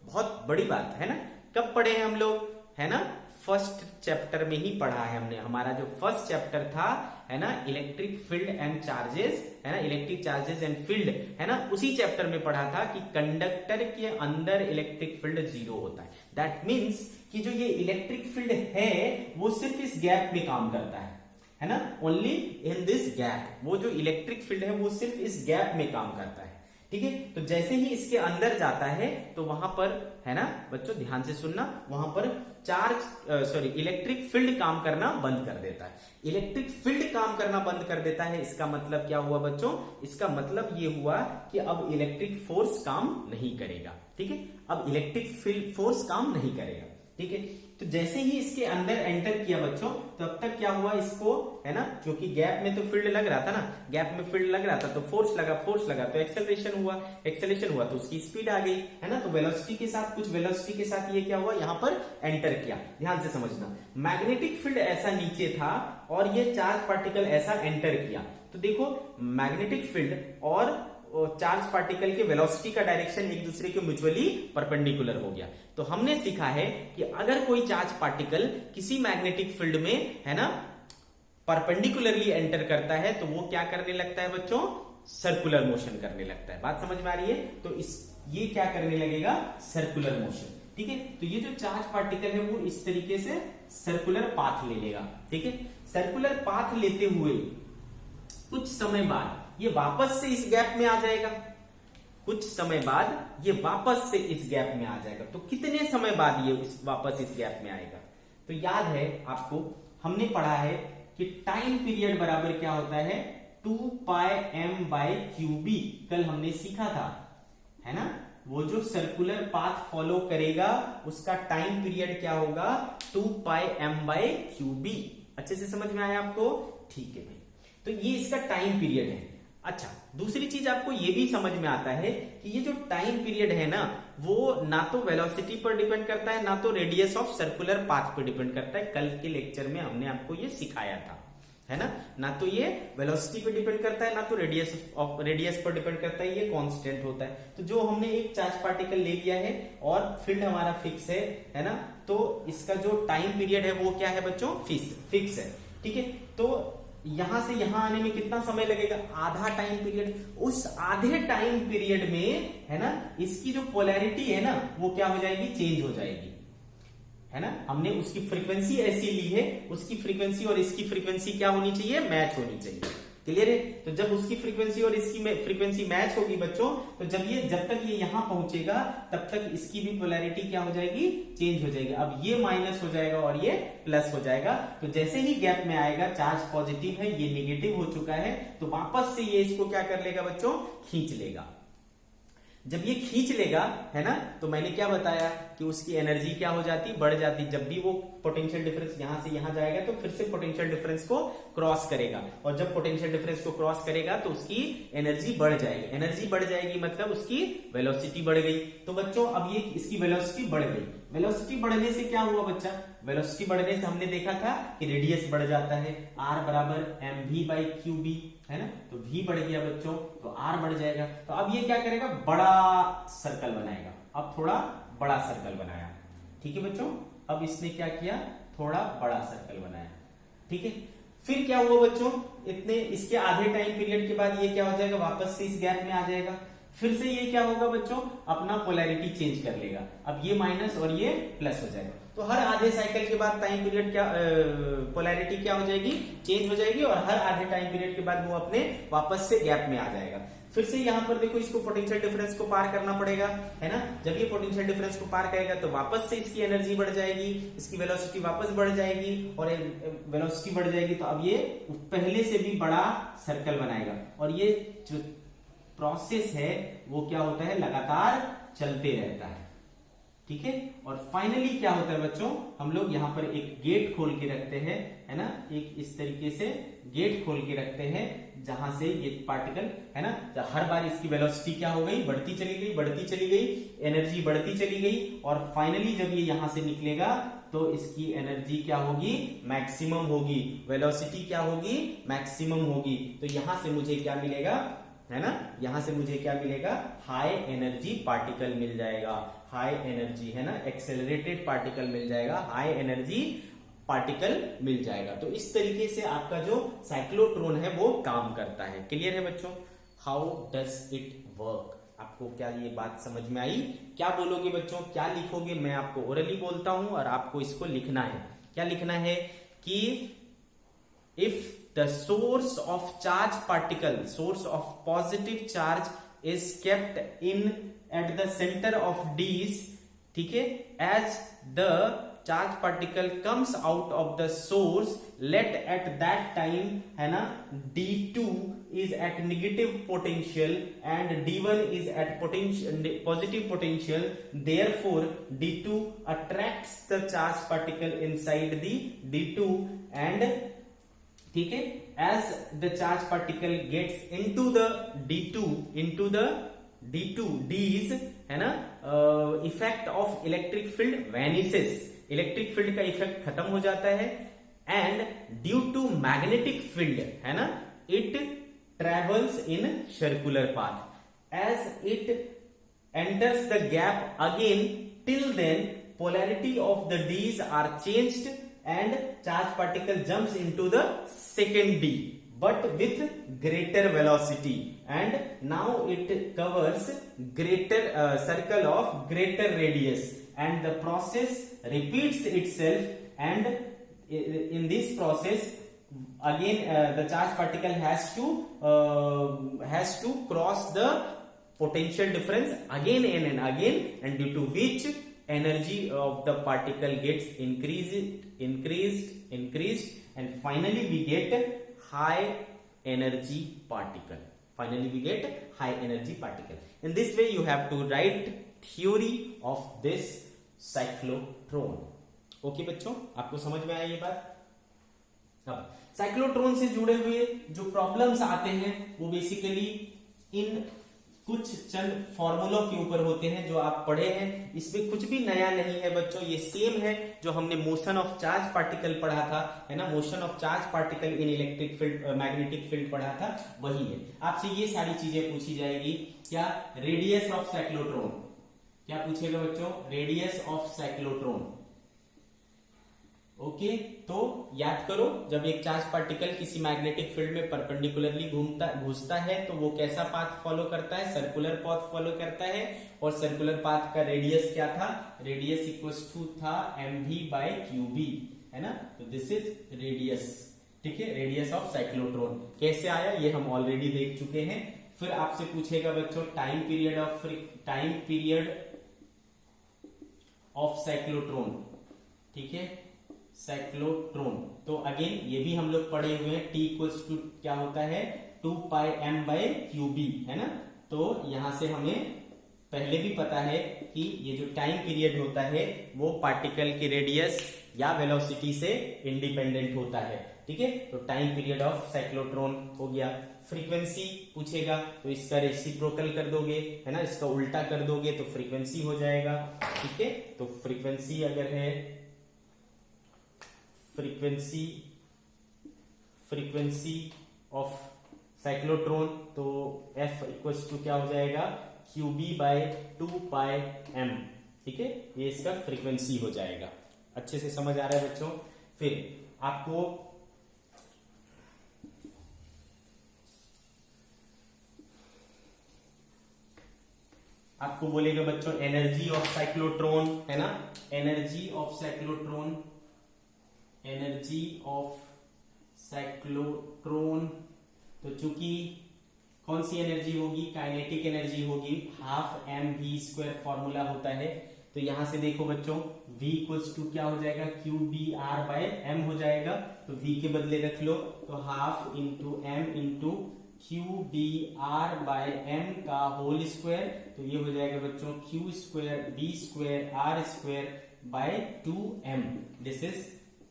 बहुत बड़ी बात है ना, कब पढ़े हैं हम लोग, है ना, फर्स्ट चैप्टर में ही पढ़ा है हमने। हमारा जो फर्स्ट चैप्टर था है ना, इलेक्ट्रिक फील्ड एंड चार्जेस, है ना, इलेक्ट्रिक चार्जेस एंड फील्ड, है ना, उसी चैप्टर में पढ़ा था कि कंडक्टर के अंदर इलेक्ट्रिक फील्ड 0 होता है। दैट मीन्स कि जो ये इलेक्ट्रिक फील्ड है वो सिर्फ इस गैप में काम करता है। है ना, ओनली इन दिस गैप। वो जो इलेक्ट्रिक फील्ड है वो सिर्फ इस गैप में काम करता है, ठीक है। तो जैसे ही इसके अंदर जाता है तो वहां पर, है ना बच्चों ध्यान से सुनना, वहां पर इलेक्ट्रिक फील्ड काम करना बंद कर देता है। इलेक्ट्रिक फील्ड काम करना बंद कर देता है, इसका मतलब क्या हुआ बच्चों? इसका मतलब ये हुआ कि अब इलेक्ट्रिक फोर्स काम नहीं करेगा, ठीक है। अब इलेक्ट्रिक फील्ड फोर्स काम नहीं करेगा, ठीक है। तो जैसे ही इसके अंदर एंटर किया बच्चों, तो अब तक क्या हुआ इसको, है ना, क्योंकि गैप में तो फील्ड लग रहा था ना, गैप में फील्ड लग रहा था तो फोर्स लगा तो एक्सेलरेशन हुआ तो उसकी स्पीड आ गई, है ना। तो वेलोसिटी के साथ, कुछ वेलोसिटी के साथ ये क्या हुआ, यहां पर एंटर किया। ध्यान से समझना, मैग्नेटिक फील्ड ऐसा नीचे था और ये चार्ज पार्टिकल ऐसा एंटर किया। तो देखो मैग्नेटिक फील्ड और चार्ज पार्टिकल के वेलोसिटी का डायरेक्शन एक दूसरे के म्यूचुअली परपेंडिकुलर हो गया। तो हमने सीखा है कि अगर कोई चार्ज पार्टिकल किसी मैग्नेटिक फील्ड में, है ना, परपेंडिकुलरली एंटर करता है तो वो क्या करने लगता है बच्चों? सर्कुलर मोशन करने लगता है। बात समझ में आ रही है? तो ये क्या करने लगेगा? सर्कुलर मोशन, ठीक है। तो ये जो चार्ज पार्टिकल है वो इस तरीके से सर्कुलर पाथ ले लेगा, ठीक है। सर्कुलर पाथ लेते हुए कुछ समय बाद ये वापस से इस गैप में आ जाएगा, कुछ समय बाद ये वापस से इस गैप में आ जाएगा। तो कितने समय बाद ये वापस इस गैप में आएगा? तो याद है आपको, हमने पढ़ा है कि टाइम पीरियड बराबर क्या होता है? 2πm/qb। कल हमने सीखा था, है ना। वो जो सर्कुलर पाथ फॉलो करेगा उसका टाइम पीरियड क्या होगा? 2πm/qb। अच्छे से समझ में आया आपको? ठीक है भाई, तो ये इसका टाइम पीरियड है। अच्छा, दूसरी चीज आपको ये भी समझ में आता है कि ये जो टाइम पीरियड है ना, वो ना तो वेलोसिटी पर डिपेंड करता है, ना तो रेडियस ऑफ सर्कुलर पाथ पर डिपेंड करता है। कल के लेक्चर में हमने आपको ये सिखाया था, है ना। ना तो ये वेलोसिटी पर डिपेंड करता है, ना तो रेडियस पर डिपेंड करता है, ये कांस्टेंट होता है। तो जो हमने एक चार्ज पार्टिकल ले लिया है और फील्ड हमारा फिक्स है ना, तो इसका जो टाइम पीरियड है वो क्या है बच्चों? फिक्स है, ठीक है। तो यहां से यहां आने में कितना समय लगेगा? आधा टाइम पीरियड। उस आधे टाइम पीरियड में, है ना, इसकी जो पोलैरिटी है ना वो क्या हो जाएगी? चेंज हो जाएगी, है ना। हमने उसकी फ्रीक्वेंसी ऐसी ली है, उसकी फ्रीक्वेंसी और इसकी फ्रीक्वेंसी क्या होनी चाहिए? मैच होनी चाहिए। क्लियर है? तो जब उसकी फ्रीक्वेंसी और इसकी फ्रीक्वेंसी मैच होगी बच्चों, तो जब तक ये यहां पहुंचेगा तब तक इसकी भी पोलैरिटी क्या हो जाएगी? चेंज हो जाएगी। अब ये माइनस हो जाएगा और ये प्लस हो जाएगा। तो जैसे ही गैप में आएगा, चार्ज पॉजिटिव है, ये नेगेटिव हो चुका है, तो वापस से ये इसको क्या कर लेगा बच्चों? खींच लेगा। जब ये खींच लेगा, है ना, तो मैंने क्या बताया कि उसकी एनर्जी क्या हो जाती? बढ़ जाती। जब भी वो पोटेंशियल डिफरेंस यहां से यहां जाएगा तो फिर से पोटेंशियल डिफरेंस को क्रॉस करेगा, और जब पोटेंशियल डिफरेंस को क्रॉस करेगा तो उसकी एनर्जी बढ़ जाएगी। एनर्जी बढ़ जाएगी मतलब उसकी वेलोसिटी बढ़ गई। तो बच्चों अब ये इसकी वेलोसिटी बढ़ गई। वेलोसिटी बढ़ने से क्या हुआ बच्चा? वेलोसिटी बढ़ने से हमने देखा था कि रेडियस बढ़ जाता है, r बराबर mv/qb, है ना। तो v बढ़ गया बच्चों, तो r बढ़ जाएगा। तो अब ये क्या करेगा? बड़ा सर्कल बनाएगा। अब थोड़ा बड़ा सर्कल बनाया, ठीक है बच्चों। अब इसने क्या किया? थोड़ा बड़ा सर्कल बनाया, ठीक है। फिर क्या हुआ बच्चों? इसके आधे टाइम पीरियड के बाद ये क्या हो जाएगा? वापस से इस गैप में आ जाएगा। फिर से ये क्या होगा बच्चों? अपना पोलैरिटी चेंज कर लेगा। अब ये माइनस और ये प्लस हो जाएगा। तो हर आधे साइकिल के बाद टाइम पीरियड क्या, पोलैरिटी क्या हो जाएगी? चेंज हो जाएगी, और हर आधे टाइम पीरियड के बाद वो अपने वापस से गैप में आ जाएगा। फिर से यहां पर देखो, इसको पोटेंशियल डिफरेंस को पार करना पड़ेगा, है ना। जब ये पोटेंशियल डिफरेंस को पार करेगा तो वापस से इसकी एनर्जी बढ़ जाएगी, इसकी वेलोसिटी वापस बढ़ जाएगी, और वेलोसिटी बढ़ जाएगी तो अब ये पहले से भी बड़ा सर्कल बनाएगा। और ये जो प्रोसेस है वो क्या होता है? लगातार चलते रहता है, ठीक है। और फाइनली क्या होता है बच्चों? हम लोग यहाँ पर एक गेट खोल के रखते हैं, है ना। एक इस तरीके से गेट खोल के रखते हैं जहां से ये पार्टिकल, है ना, हर बार इसकी वेलोसिटी क्या हो गई? बढ़ती चली गई, एनर्जी बढ़ती चली गई, और फाइनली जब ये यहां से निकलेगा तो इसकी एनर्जी क्या होगी? मैक्सिमम होगी। वेलोसिटी क्या होगी? मैक्सिमम होगी। तो यहां से मुझे क्या मिलेगा, है ना, यहां से मुझे क्या मिलेगा? हाई एनर्जी पार्टिकल मिल जाएगा। हाई एनर्जी, है ना, एक्सेलरेटेड पार्टिकल मिल जाएगा, हाई एनर्जी पार्टिकल मिल जाएगा। तो इस तरीके से आपका जो साइक्लोट्रॉन है वो काम करता है। क्लियर है बच्चों? How does it work? आपको क्या ये बात समझ में आई? क्या बोलोगे बच्चों? क्या लिखोगे? मैं आपको ओरली बोलता हूं और आपको इसको लिखना है। क्या लिखना है? कि if the source of charge particle, source of positive charge is kept in at the center of D's, ठीक है, as the charge particle comes out of the source, let at that time, है ना, D2 is at negative potential and D1 is at positive potential, therefore D2 attracts the charge particle inside the D2 and, ठीक है, as the charge particle gets into the D's, है ना, effect of electric field vanishes, electric field का effect खत्म हो जाता है, and due to magnetic field, है ना, it travels in circular path, as it enters the gap again, till then polarity of the D's are changed and charge particle jumps into the second D but with greater velocity, and now it covers greater circle of greater radius, and the process repeats itself, and in this process again the charge particle has to cross the potential difference again and again, and due to which energy of the particle gets increased, and finally we get high energy particle. In this way you have to write theory of this cyclotron. Okay बच्चों, आपको समझ में आया ये बात? अब cyclotron से जुड़े हुए जो प्रॉब्लम्स आते हैं वो बेसिकली इन कुछ चंद फॉर्मूलों के ऊपर होते हैं जो आप पढ़े हैं। इसमें कुछ भी नया नहीं है बच्चों, ये सेम है जो हमने मोशन ऑफ चार्ज पार्टिकल पढ़ा था, है ना, motion of charge particle in electric field magnetic field पढ़ा था, वही है। आपसे ये सारी चीजें पूछी जाएगी। क्या? Radius of cyclotron. क्या पूछेगा बच्चों? Radius of cyclotron. ओके, तो याद करो, जब एक चार्ज पार्टिकल किसी मैग्नेटिक फील्ड में परपेंडिकुलरली घुसता है तो वो कैसा पाथ फॉलो करता है? सर्कुलर पाथ फॉलो करता है। और सर्कुलर पाथ का रेडियस क्या था? रेडियस इक्वल्स टू था mv बाय क्यूबी, है ना। तो दिस इज रेडियस, ठीक है, रेडियस ऑफ साइक्लोट्रॉन। कैसे आया ये हम ऑलरेडी देख चुके हैं। फिर आपसे पूछेगा बच्चों टाइम पीरियड ऑफ साइक्लोट्रॉन, ठीक है, साइक्लोट्रॉन। तो अगेन ये भी हम लोग पढ़े हुए हैं, T इक्वल्स टू क्या होता है? 2 पाई m बाय क्यूबी, है ना। तो यहां से हमें पहले भी पता है कि ये जो टाइम पीरियड होता है वो पार्टिकल की रेडियस या वेलोसिटी से इंडिपेंडेंट होता है, ठीक है। तो टाइम पीरियड ऑफ साइक्लोट्रॉन हो गया। फ्रीक्वेंसी पूछेगा तो इसका रेसिप्रोकल कर दोगे, है ना, इसका उल्टा कर दोगे तो फ्रीक्वेंसी हो जाएगा, ठीक है। तो फ्रीक्वेंसी अगर है फ्रीक्वेंसी ऑफ साइक्लोट्रॉन तो F इक्वल्स टू क्या हो जाएगा? QB बाय 2 पाई m, ठीक है, ये इसका फ्रीक्वेंसी हो जाएगा। अच्छे से समझ आ रहा है बच्चों। फिर आपको बोलेगा बच्चों एनर्जी ऑफ साइक्लोट्रॉन, है ना, एनर्जी ऑफ साइक्लोट्रॉन। तो चूंकि कौन सी एनर्जी होगी? काइनेटिक एनर्जी होगी, हाफ mv² फॉर्मूला होता है। तो यहां से देखो बच्चों v इक्वल्स टू क्या हो जाएगा? QBR बाय m हो जाएगा। तो v के बदले रख लो, तो half into m into QBR by m का होल स्क्वायर। तो ये हो जाएगा बच्चों Q²B² R² by 2m। This is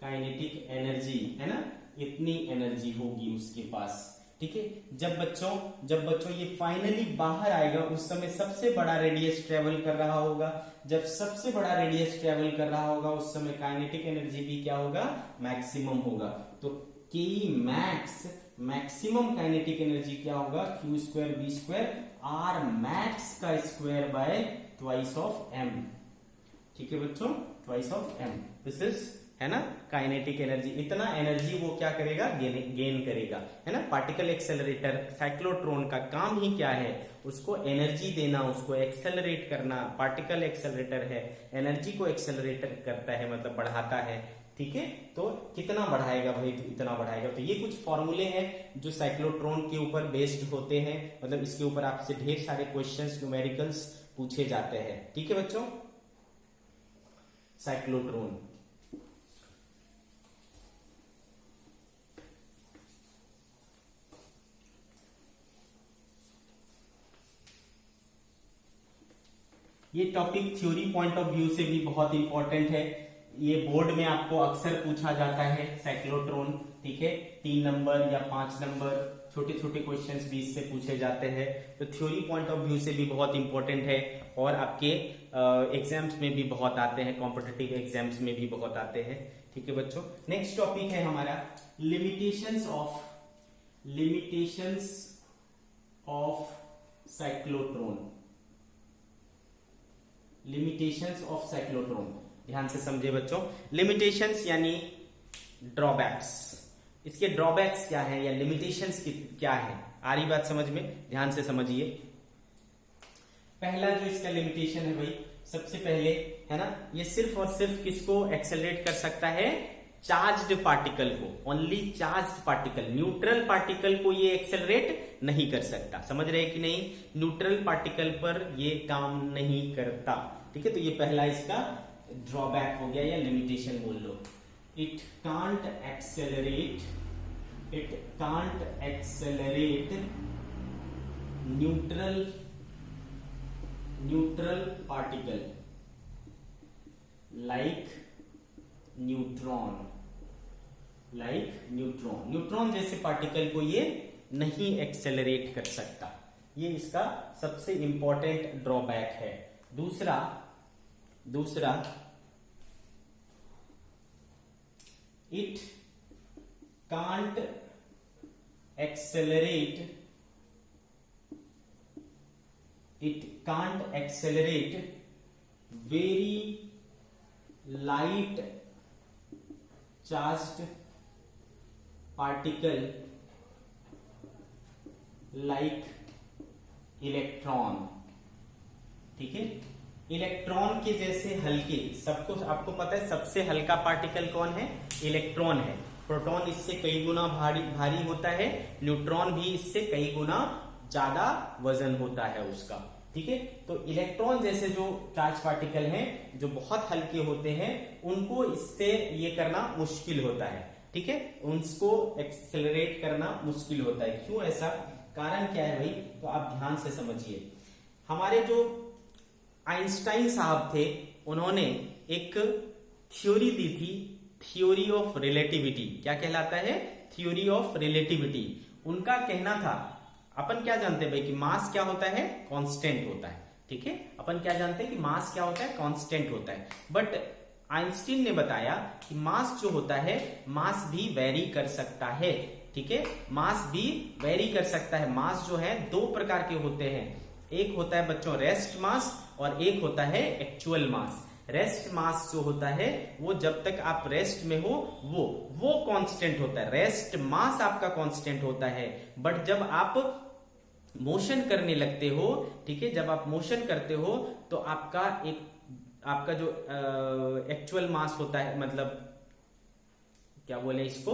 kinetic energy, है ना, इतनी एनर्जी होगी उसके पास, ठीक है। जब बच्चों ये फाइनली बाहर आएगा उस समय सबसे बड़ा रेडियस ट्रेवल कर रहा होगा। जब सबसे बड़ा रेडियस ट्रेवल कर रहा होगा उस समय काइनेटिक एनर्जी भी क्या होगा? मैक्सिमम होगा। तो K max, maximum kinetic energy क्या होगा? Q²B² R मैक्स का square by twice of m, ठीक है बच्चों, twice of m। This is, है ना, काइनेटिक एनर्जी। इतना एनर्जी वो क्या करेगा? गेन करेगा, है ना। पार्टिकल एक्सेलरेटर साइक्लोट्रॉन का काम ही क्या है? उसको एनर्जी देना, उसको एक्सेलरेट करना। पार्टिकल एक्सेलरेटर है, एनर्जी को एक्सेलरेट करता है, मतलब बढ़ाता है, ठीक है, तो कितना बढ़ाएगा भाई, तो इतना बढ़ाएगा। तो ये कुछ फॉर्मूले हैं जो साइक्लोट्रॉन के ऊपर बेस्ड होते हैं, मतलब इसके ऊपर आपसे ढेर सारे क्वेश्चंस न्यूमेरिकल्स पूछे जाते हैं। ठीक है बच्चों, साइक्लोट्रॉन। ये topic theory point of view से भी बहुत इंपॉर्टेंट है, ये बोर्ड में आपको अक्सर पूछा जाता है साइक्लोट्रॉन। ठीक है, 3 नंबर या 5 नंबर छोटे छोटे क्वेश्चंस भी इससे पूछे जाते हैं, तो थ्योरी पॉइंट ऑफ व्यू से भी बहुत इंपॉर्टेंट है और आपके एग्जाम्स में भी बहुत आते हैं, कॉम्पिटिटिव एग्जाम्स में भी बहुत आते हैं। ठीक है बच्चों, नेक्स्ट टॉपिक है हमारा limitations of cyclotron. Limitations of cyclotron, ध्यान से समझे बच्चों। लिमिटेशंस यानी ड्रॉबैक्स, इसके ड्रॉबैक्स क्या है या लिमिटेशंस क्या है, आ रही बात समझ में, ध्यान से समझिए। पहला जो इसका लिमिटेशन है भाई, सबसे पहले है ना, ये सिर्फ और सिर्फ किसको एक्सेलरेट कर सकता है, चार्ज्ड पार्टिकल को, only charged particle, neutral particle को ये एक्सेलरेट नहीं कर सकता। समझ रहे हैं कि नहीं, न्यूट्रल पार्टिकल पर ये काम नहीं करता। ठीक है, तो ये पहला इसका ड्रॉबैक हो गया या लिमिटेशन बोल लो। It can't accelerate neutral particle like neutron. Neutron जैसे पार्टिकल को ये नहीं एक्सेलरेट कर सकता, ये इसका सबसे इंपॉर्टेंट ड्रॉबैक है। दूसरा it can't accelerate very light charged particle like electron. ठीक है, इलेक्ट्रॉन के जैसे हल्के, सबको आपको पता है सबसे हल्का पार्टिकल कौन है, इलेक्ट्रॉन है। प्रोटॉन इससे कई गुना भारी होता है, न्यूट्रॉन भी इससे कई गुना ज्यादा वजन होता है उसका। ठीक है, तो इलेक्ट्रॉन जैसे जो चार्ज पार्टिकल हैं जो बहुत हल्के होते हैं, उनको इससे ये करना मुश्किल होता है। ठीक है, उनको एक्सेलरेट करना मुश्किल होता है। क्यों ऐसा, कारण क्या है भाई, तो आप ध्यान से समझिए। हमारे जो आइंस्टाइन साहब थे, उन्होंने एक थ्योरी दी थी, थ्योरी ऑफ रिलेटिविटी। क्या कहलाता है, थ्योरी ऑफ रिलेटिविटी। उनका कहना था, अपन क्या जानते हैं भाई कि मास क्या होता है, कांस्टेंट होता है। ठीक है, अपन क्या जानते हैं कि मास क्या होता है, कांस्टेंट होता है। बट आइंस्टीन ने बताया कि मास जो होता है, मास भी वेरी कर सकता है। ठीक है, मास भी वेरी कर सकता है। मास जो है 2 प्रकार के होते हैं, एक होता है बच्चों रेस्ट मास और एक होता है एक्चुअल मास। रेस्ट मास जो होता है वो जब तक आप रेस्ट में हो वो कांस्टेंट होता है, रेस्ट मास आपका कांस्टेंट होता है। बट जब आप मोशन करने लगते हो, ठीक है, जब आप मोशन करते हो तो आपका जो एक्चुअल मास होता है, मतलब क्या बोले इसको,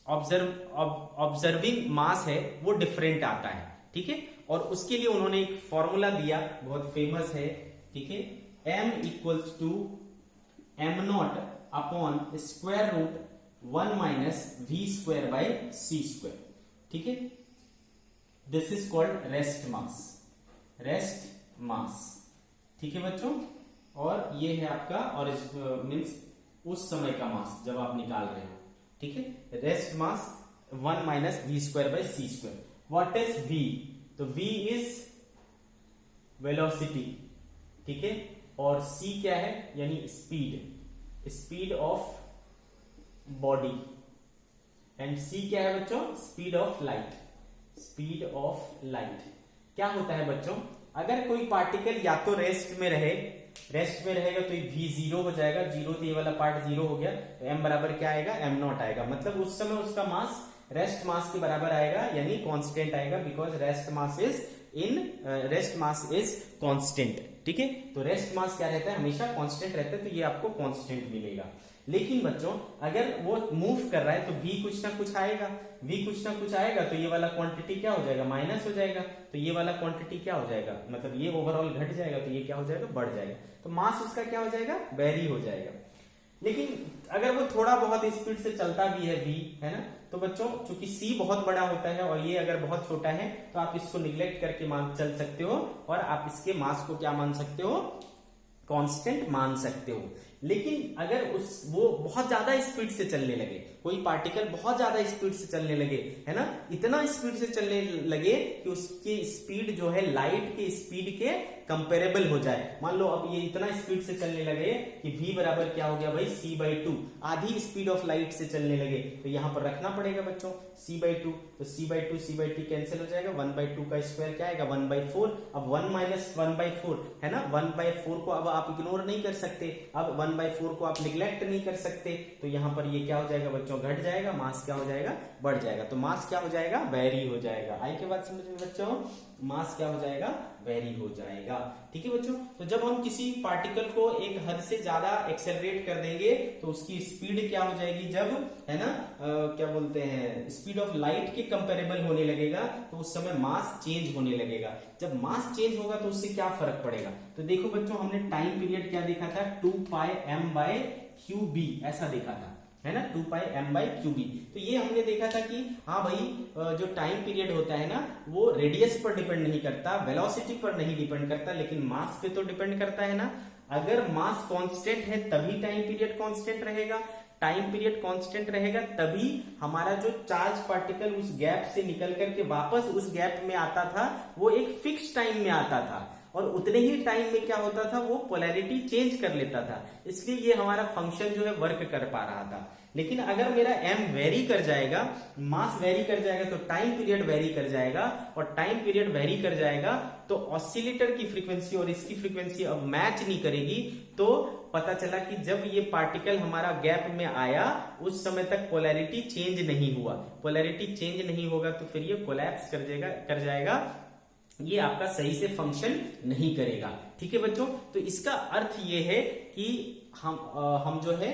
ऑब्जर्विंग मास है, वो डिफरेंट आता है। ठीक है, और उसके लिए उन्होंने एक फॉर्मूला दिया, बहुत फेमस है। ठीक है, m equals to m0 upon square root 1 minus v square by c square. ठीक है, this is called rest mass. ठीक है बच्चों, और ये है आपका और मीन्स उस समय का मास जब आप निकाल रहे हो। ठीक है, rest mass 1 minus v square by c square. What is v, तो v इज वेलोसिटी। ठीक है, और c क्या है, यानी speed of body, and c क्या है बच्चों, स्पीड ऑफ लाइट। क्या होता है बच्चों, अगर कोई पार्टिकल या तो रेस्ट में रहेगा तो v 0 हो जाएगा, 0 तो ये वाला पार्ट 0 हो गया, तो m बराबर क्या आएगा, m0 आएगा। मतलब उस समय उसका मास रेस्ट मास के बराबर आएगा, यानी कांस्टेंट आएगा, because rest mass is constant. ठीक है, तो रेस्ट मास क्या रहता है, हमेशा कांस्टेंट रहता है, तो ये आपको कांस्टेंट मिलेगा। लेकिन बच्चों अगर वो मूव कर रहा है तो v कुछ ना कुछ आएगा, v कुछ ना कुछ आएगा, तो ये वाला क्वांटिटी क्या हो जाएगा, माइनस हो जाएगा, तो ये वाला क्वांटिटी क्या हो जाएगा, मतलब ये ओवरऑल घट जाएगा, तो ये क्या हो जाएगा, बढ़ जाएगा, तो मास उसका क्या हो जाएगा, वेरी हो जाएगा। लेकिन अगर वो थोड़ा बहुत स्पीड से चलता भी है v, है ना, तो बच्चों चूंकि c बहुत बड़ा होता है और ये अगर बहुत छोटा है, तो आप इसको निग्लेक्ट करके मान चल सकते हो और आप इसके मास को क्या मान सकते हो, कांस्टेंट मान सकते हो। लेकिन अगर वो बहुत ज्यादा स्पीड से चलने लगे, कोई पार्टिकल बहुत ज्यादा स्पीड से चलने लगे, है ना, इतना स्पीड से चलने लगे कि उसकी स्पीड जो है लाइट के स्पीड के कंपेरेबल हो जाए, मान लो अब ये इतना स्पीड से चलने लगे कि v बराबर क्या हो गया भाई c/2, आधी स्पीड ऑफ लाइट से चलने लगे, तो यहां पर रखना पड़ेगा बच्चों c/2, तो c/2 कैंसिल हो जाएगा, 1/2 का स्क्वायर क्या आएगा, 1/4, अब 1 माइनस 1/4 है ना, 1/4 को अब आप इग्नोर नहीं कर सकते, अब 1/4 को आप निग्लेक्ट नहीं कर सकते, तो यहां पर ये क्या हो जाएगा बच्चों, घट जाएगा, मास क्या हो जाएगा, बढ़ जाएगा, तो मास क्या हो जाएगा, वेरी हो जाएगा। आई के बाद समझ में बच्चों, मास क्या हो जाएगा, वेरी हो जाएगा। ठीक है बच्चों, तो जब हम किसी पार्टिकल को एक हद से ज्यादा एक्सेलरेट कर देंगे तो उसकी स्पीड क्या हो जाएगी, जब है ना क्या बोलते हैं, स्पीड ऑफ लाइट के कंपेरेबल होने लगेगा, तो उस समय मास चेंज होने लगेगा। जब मास चेंज होगा तो उससे क्या फर्क पड़ेगा, तो देखो बच्चों हमने टाइम पीरियड क्या देखा था, 2πm/qb ऐसा देखा था, है ना, 2πm/qb। तो ये हमने देखा था कि हाँ भाई जो टाइम पीरियड होता है ना वो रेडियस पर डिपेंड नहीं करता, वेलोसिटी पर नहीं डिपेंड करता, लेकिन मास पे तो डिपेंड करता है ना। अगर मास कांस्टेंट है तभी टाइम पीरियड कांस्टेंट रहेगा, टाइम पीरियड कांस्टेंट रहेगा तभी हमारा जो चार्ज पार्टिकल उस गैप से निकल करके वापस उस गैप में आता था वो एक फिक्स टाइम में आता था, और उतने ही टाइम में क्या होता था, वो पोलैरिटी चेंज कर लेता था, इसलिए ये हमारा फंक्शन जो है वर्क कर पा रहा था। लेकिन अगर मेरा m वेरी कर जाएगा, मास वेरी कर जाएगा, तो टाइम पीरियड वेरी कर जाएगा, और टाइम पीरियड वेरी कर जाएगा तो ऑसिलेटर की फ्रीक्वेंसी और इसकी फ्रीक्वेंसी अब मैच नहीं करेगी, तो पता चला कि जब ये पार्टिकल हमारा गैप में आया उस समय तक पोलैरिटी चेंज नहीं हुआ, पोलैरिटी चेंज नहीं होगा तो फिर ये कोलैप्स कर जाएगा, ये आपका सही से फंक्शन नहीं करेगा। ठीक है बच्चों, तो इसका अर्थ ये है कि हम जो है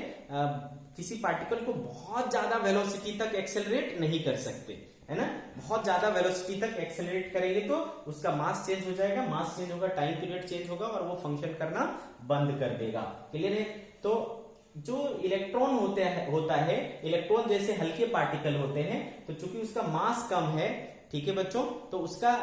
किसी पार्टिकल को बहुत ज्यादा वेलोसिटी तक एक्सेलरेट नहीं कर सकते, है ना, बहुत ज्यादा वेलोसिटी तक एक्सेलरेट करेंगे तो उसका मास चेंज हो जाएगा, मास चेंज होगा, टाइम पीरियड चेंज होगा और वो फंक्शन करना बंद कर देगा। क्लियर है, तो जो इलेक्ट्रॉन होता है, इलेक्ट्रॉन जैसे हल्के पार्टिकल होते हैं, तो चूंकि उसका मास कम है, ठीक है बच्चों, तो उसका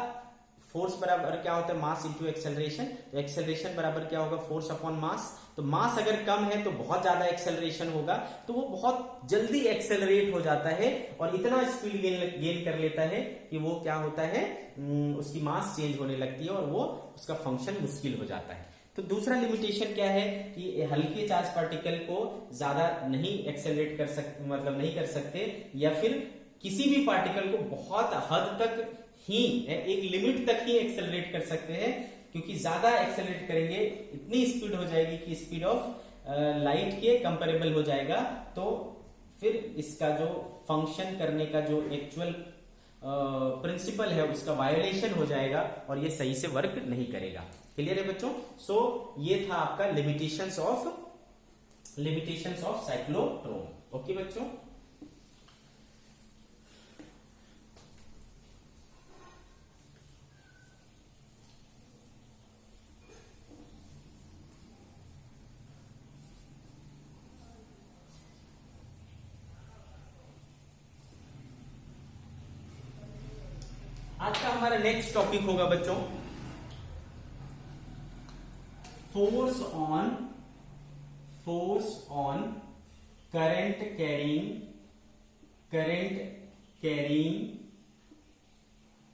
फोर्स बराबर क्या होता है, मास इंटू एक्सेलरेशन, तो एक्सेलरेशन बराबर क्या होगा, फोर्स अपॉन मास। तो मास अगर कम है तो बहुत ज्यादा एक्सेलरेशन होगा, तो वो बहुत जल्दी एक्सेलरेट हो जाता है और इतना स्पीड गेन कर लेता है कि वो क्या होता है, उसकी मास चेंज होने लगती है और वो उसका फंक्शन मुश्किल हो जाता है। तो दूसरा लिमिटेशन क्या है कि हल्के चार्ज पार्टिकल को ज्यादा नहीं एक्सेलरेट कर सकते, मतलब नहीं कर सकते, या फिर किसी भी पार्टिकल को बहुत हद तक ही, एक लिमिट तक ही एक्सेलरेट कर सकते हैं, क्योंकि ज्यादा एक्सेलरेट करेंगे इतनी स्पीड हो जाएगी कि स्पीड ऑफ लाइट के कंपेरेबल हो जाएगा, तो फिर इसका जो फंक्शन करने का जो एक्चुअल प्रिंसिपल है उसका वायोलेशन हो जाएगा और ये सही से वर्क नहीं करेगा। क्लियर है बच्चों, सो ये था आपका लिमिटेशंस ऑफ साइक्लोट्रॉन। ओके बच्चों, आज का हमारा नेक्स्ट टॉपिक होगा बच्चों force on current carrying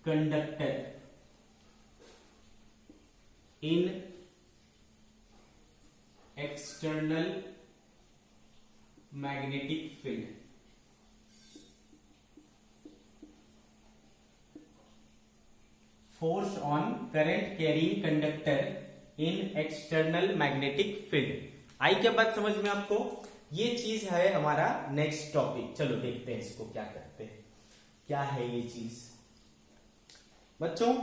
conductor in external magnetic field. Force on current carrying conductor in external magnetic field. आई क्या बात समझ में आपको, ये चीज है हमारा नेक्स्ट टॉपिक। चलो देखते हैं इसको क्या करते हैं, क्या है ये चीज। बच्चों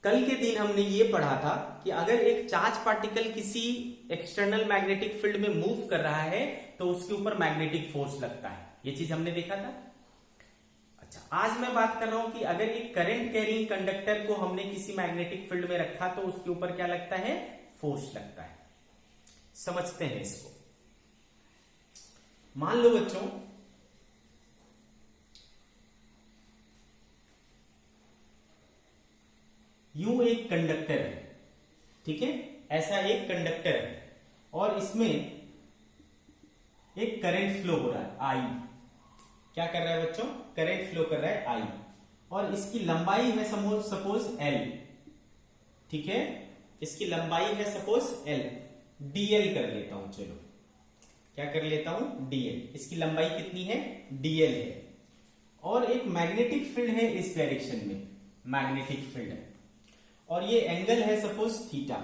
कल के दिन हमने ये पढ़ा था कि अगर एक चार्ज पार्टिकल किसी एक्सटर्नल मैग्नेटिक फील्ड में मूव कर रहा है तो उसके ऊपर मैग्नेटिक फोर्स लगता है। ये चीज हमने देखा था। अच्छा, आज मैं बात कर रहा हूं कि अगर एक करंट कैरिंग कंडक्टर को हमने किसी मैग्नेटिक फील्ड में रखा तो उसके ऊपर क्या लगता है, फोर्स लगता है। समझते हैं इसको। मान लो बच्चों यूं एक कंडक्टर है, ठीक है, ऐसा एक कंडक्टर है और इसमें एक करंट फ्लो हो रहा है आई। क्या कर रहा है बच्चों, करंट फ्लो कर रहा है आई, और इसकी लंबाई है सपोज एल, ठीक है, इसकी लंबाई है सपोज एल, डीएल कर लेता हूं, चलो क्या कर लेता हूं, डीएल। इसकी लंबाई कितनी है, डीएल है, और एक मैग्नेटिक फील्ड है इस डायरेक्शन में, मैग्नेटिक फील्ड है, और ये एंगल है suppose theta,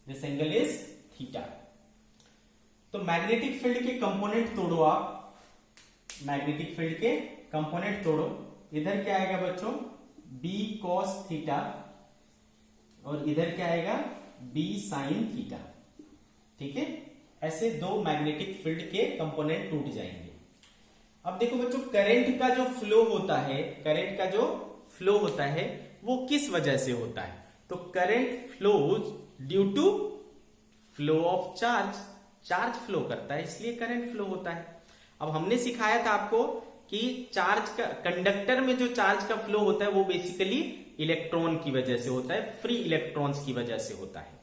this angle is theta. तो मैग्नेटिक फील्ड के कंपोनेंट तोड़ो आप, मैग्नेटिक फील्ड के कंपोनेंट तोड़ो, इधर क्या आएगा बच्चों, बी कॉस थीटा, और इधर क्या आएगा, बी साइन थीटा, ठीक है। ऐसे दो मैग्नेटिक फील्ड के कंपोनेंट टूट जाएंगे। अब देखो बच्चों, करंट का जो फ्लो होता है, करंट का जो फ्लो होता है वो किस वजह से होता है, तो current flows due to flow of charge, charge flow करता है इसलिए करंट फ्लो होता है। अब हमने सिखाया था आपको कि चार्ज का, कंडक्टर में जो चार्ज का फ्लो होता है वो बेसिकली इलेक्ट्रॉन की वजह से होता है, फ्री इलेक्ट्रॉन्स की वजह से होता है।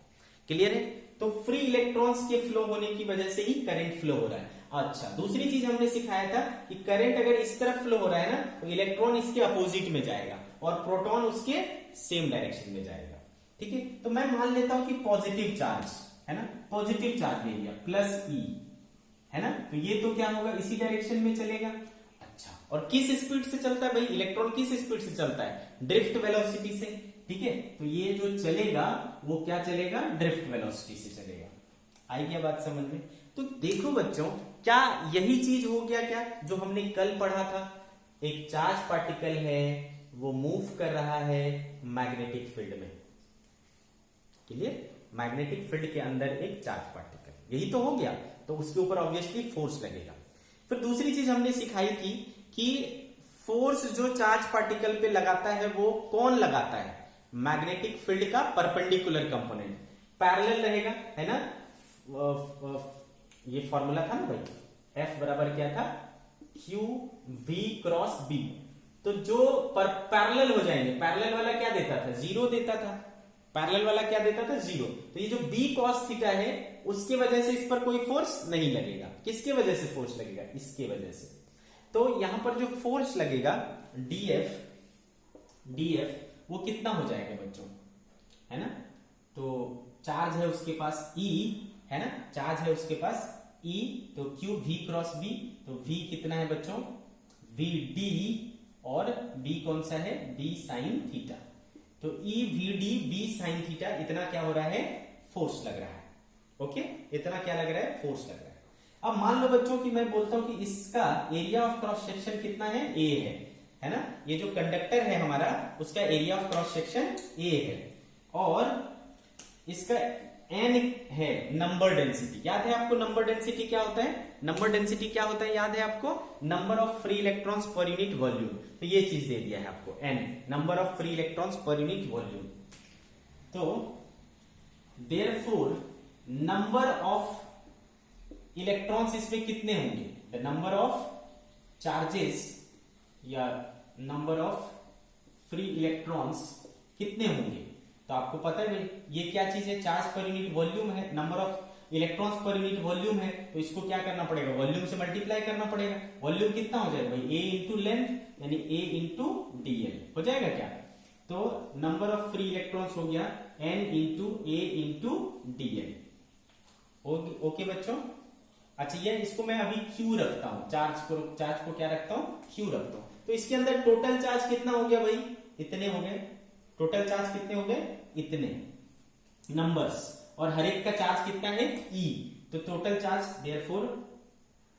क्लियर है, तो फ्री इलेक्ट्रॉन्स के फ्लो होने की वजह से ही करंट फ्लो हो रहा है। अच्छा, दूसरी चीज हमने सिखाया था कि करंट अगर इस तरफ फ्लो हो रहा है ना, तो इलेक्ट्रॉन इसके अपोजिट में जाएगा और प्रोटॉन उसके सेम डायरेक्शन में जाएगा, ठीक है। तो मैं मान लेता हूं कि पॉजिटिव चार्ज है ना, पॉजिटिव चार्ज ले लिया, प्लस ई है ना, तो ये तो क्या होगा, इसी डायरेक्शन में चलेगा। अच्छा, और किस स्पीड से चलता है भाई, इलेक्ट्रॉन किस स्पीड से चलता है, ड्रिफ्ट वेलोसिटी से, ठीक है। तो ये जो चलेगा वो क्या चलेगा, ड्रिफ्ट वेलोसिटी से चलेगा। आई क्या बात समझ में। तो देखो बच्चों, क्या यही चीज हो गया क्या जो हमने कल पढ़ा था, एक चार्ज पार्टिकल है वो मूव कर रहा है मैग्नेटिक फील्ड में, क्लियर, मैग्नेटिक फील्ड के अंदर एक चार्ज पार्टिकल, यही तो हो गया, तो उसके ऊपर ऑब्वियसली फोर्स लगेगा। फिर दूसरी चीज हमने सिखाई थी कि फोर्स जो चार्ज पार्टिकल पे लगाता है वो कौन लगाता है, मैग्नेटिक फील्ड का परपेंडिकुलर कंपोनेंट, पैरेलल रहेगा, है ना। ये फॉर्मूला था ना भाई, F बराबर क्या था, Q V क्रॉस B। तो जो पैरेलल हो जाएंगे, पैरेलल वाला क्या देता था, जीरो देता था, पैरेलल वाला क्या देता था, जीरो। तो ये जो B cos थीटा है उसके वजह से इस पर कोई फोर्स नहीं लगेगा। किसके वजह से फोर्स लगेगा, इसके वजह से। तो यहां पर जो फोर्स लगेगा DF वो कितना हो जाएगा बच्चों, है ना। तो चार्ज है उसके पास E, है ना, चार्ज है उसके पास E, तो Q V क्रॉस B, तो V कितना है बच्चों, VD, और B कौन सा है, B साइन थीटा। तो E VD B sine theta, इतना क्या हो रहा है, फोर्स लग रहा है। ओके, इतना क्या लग रहा है, फोर्स लग रहा है। अब मान लो बच्चों कि मैं बोलता हूं कि इसका एरिया ऑफ क्रॉस सेक्शन कितना है, A है ना, ये जो कंडक्टर है हमारा उसका area of cross section A है, और इसका N है नंबर डेंसिटी। याद है आपको नंबर डेंसिटी क्या होता है, नंबर डेंसिटी क्या होता है, याद है आपको, number of free electrons per unit volume. तो ये चीज दे दिया है आपको, N, number of free electrons per unit volume. तो देयरफॉर नंबर ऑफ इलेक्ट्रॉन्स इसमें कितने होंगे, द नंबर ऑफ चार्जेस या नंबर ऑफ फ्री इलेक्ट्रॉन्स कितने होंगे। तो आपको पता है भाई ये क्या चीज है, चार्ज पर यूनिट वॉल्यूम है, number of electrons per unit volume है, तो इसको क्या करना पड़ेगा, वॉल्यूम से मल्टीप्लाई करना पड़ेगा। वॉल्यूम कितना हो जाएगा भाई, A इंटू लेंथ यानी A इंटू DL हो जाएगा क्या। तो नंबर ऑफ फ्री इलेक्ट्रॉन्स हो गया N into A into DL। Okay बच्चों। अच्छा, ये इसको मैं अभी Q रखता हूं, चार्ज को क्या रखता हूं, Q रखता हूं। तो इसके अंदर टोटल चार्ज कितना हो गया भाई, इतने हो गए, टोटल चार्ज कितने हो गए, इतने नंबर्स, और हर एक का चार्ज कितना है, E। तो total charge therefore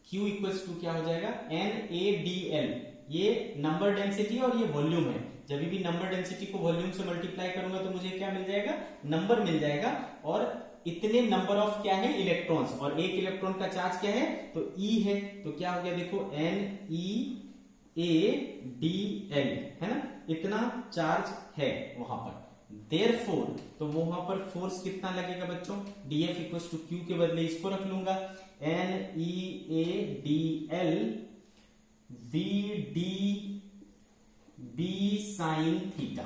Q equals to क्या हो जाएगा, NaDl। ये नंबर डेंसिटी और ये वॉल्यूम है। जब भी नंबर डेंसिटी को वॉल्यूम से मल्टीप्लाई करूंगा तो मुझे क्या मिल जाएगा, नंबर मिल जाएगा, और इतने नंबर ऑफ क्या है इलेक्ट्रॉन्स, और एक इलेक्ट्रॉन का चार्ज क्या है तो E है, तो क्या हो गया देखो NeADL है ना, इतना चार्ज है वहां पर। देयरफॉर तो वहां पर फोर्स कितना लगेगा बच्चों, DF इक्वल टू Q के बदले इसको रख लूंगा NeADL VDB साइन थीटा,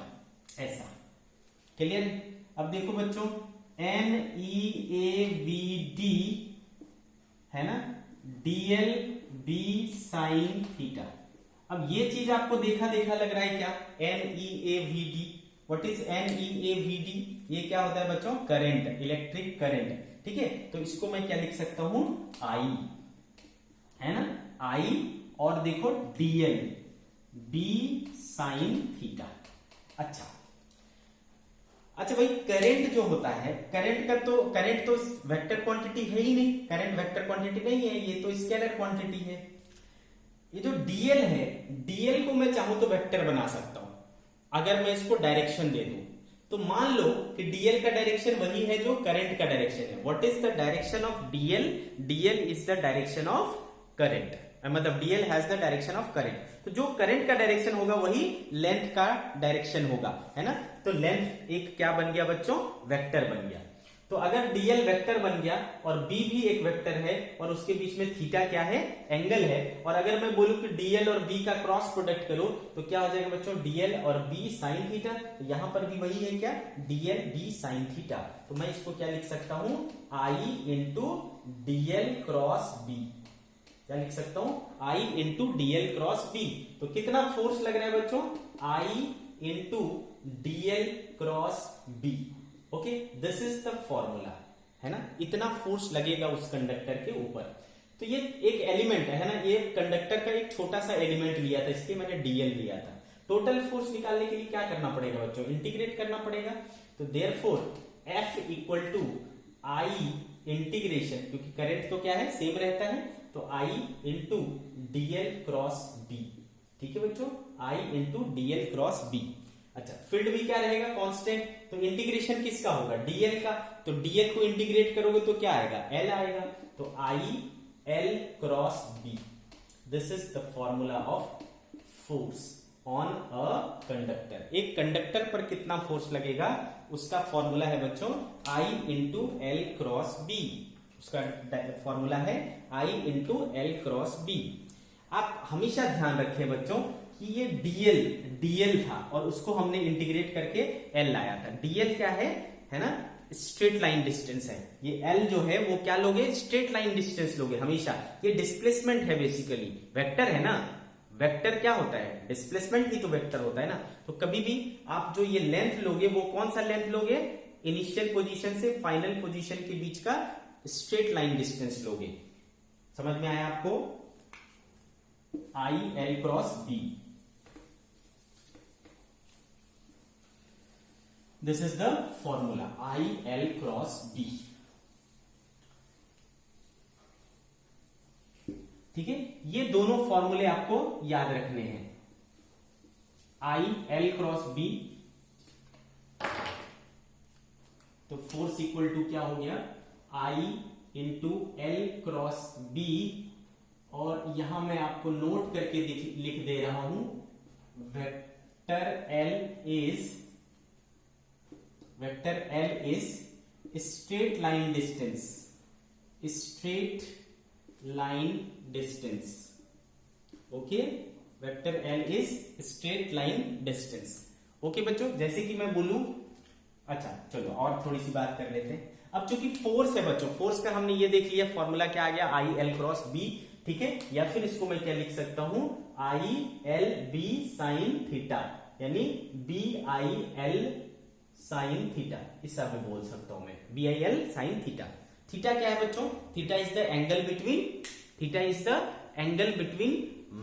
ऐसा क्लियर है। अब देखो बच्चों NeAVD है ना DLB साइन थीटा। अब ये चीज आपको देखा देखा लग रहा है क्या, NeAVD, व्हाट इज NeAVD, ये क्या होता है बच्चों करंट, इलेक्ट्रिक करंट, ठीक है। तो इसको मैं क्या लिख सकता हूं I है ना, I और देखो DL B साइन थीटा। अच्छा भाई करंट जो होता है, करंट तो वेक्टर क्वांटिटी है ही नहीं, करंट वेक्टर क्वांटिटी नहीं है, ये तो स्केलर क्वांटिटी है। ये जो DL है, DL को मैं चाहूं तो वेक्टर बना सकता हूं अगर मैं इसको डायरेक्शन दे दूं। तो मान लो कि DL का डायरेक्शन वही है जो करंट का डायरेक्शन है। What is the direction of DL, DL is the direction of current, मतलब DL has the direction of current. तो जो करंट का डायरेक्शन होगा वही लेंथ का डायरेक्शन होगा, है ना। तो लेंथ एक क्या बन गया बच्चों, वेक्टर बन गया। तो अगर DL वेक्टर बन गया और B भी एक वेक्टर है और उसके बीच में थीटा क्या है, एंगल है, और अगर मैं बोलूं कि DL और B का क्रॉस प्रोडक्ट करो तो क्या हो जाएगा बच्चों DL और B साइन थीटा। तो यहां पर भी वही है क्या, DL B साइन थीटा। तो मैं इसको क्या लिख सकता हूं I into DL cross B, क्या लिख सकता हूं I into DL cross B। तो कितना फोर्स लग रहा है बच्चों, I into DL cross B। Okay, this is the formula, है ना, इतना फोर्स लगेगा उस कंडक्टर के ऊपर। तो ये एक एलिमेंट है ना, ये कंडक्टर का एक छोटा सा एलिमेंट लिया था, इसलिए मैंने DL लिया था। टोटल फोर्स निकालने के लिए क्या करना पड़ेगा बच्चों, इंटीग्रेट करना पड़ेगा। तो therefore F equal to I integration, क्योंकि करंट तो क्या है सेम रहता है, तो I into DL cross B, ठीक है बच्चों, I into DL cross B। अच्छा, फील्ड भी क्या रहेगा कांस्टेंट, तो इंटीग्रेशन किसका होगा DL का, तो DL को इंटीग्रेट करोगे तो क्या आएगा L आएगा, तो I L cross B। This is the formula of force on a conductor. एक कंडक्टर पर कितना फोर्स लगेगा उसका फॉर्मूला है बच्चों I into L cross B, उसका फॉर्मूला है I into L cross B। आप हमेशा ध्यान रखें बच्चों कि ये DL था और उसको हमने इंटीग्रेट करके L लाया था। DL क्या है ना, स्ट्रेट लाइन डिस्टेंस है, ये L जो है वो क्या लोगे, स्ट्रेट लाइन डिस्टेंस लोगे हमेशा। ये डिस्प्लेसमेंट है बेसिकली, वेक्टर है ना, वेक्टर क्या होता है, डिस्प्लेसमेंट ही तो वेक्टर होता है ना। तो कभी भी आप जो ये लेंथ लोगे वो कौन सा लेंथ लोगे, इनिशियल पोजीशन से फाइनल पोजीशन के बीच का स्ट्रेट लाइन डिस्टेंस लोगे। समझ में आया आपको, I L cross B, this is the formula I L cross B, ठीक है। ये दोनों फॉर्मूले आपको याद रखने हैं, I L क्रॉस B। तो फोर्स इक्वल टू क्या हो गया I into L cross B, और यहां मैं आपको नोट करके लिख दे रहा हूं vector L is straight line distance, okay, vector L is straight line distance. Okay बच्चों, जैसे कि मैं बोलूं, अच्छा चलो और थोड़ी सी बात कर लेते हैं। अब चूंकि फोर्स है बच्चों, फोर्स का हमने ये देख लिया, फॉर्मूला क्या आ गया I L क्रॉस B, ठीक है। या फिर इसको मैं क्या लिख सकता हूं I L B sine theta, यानी BIL साइन थीटा, इस में बोल सकता हूं मैं BIL साइन थीटा। थीटा क्या है बच्चों, theta is the angle between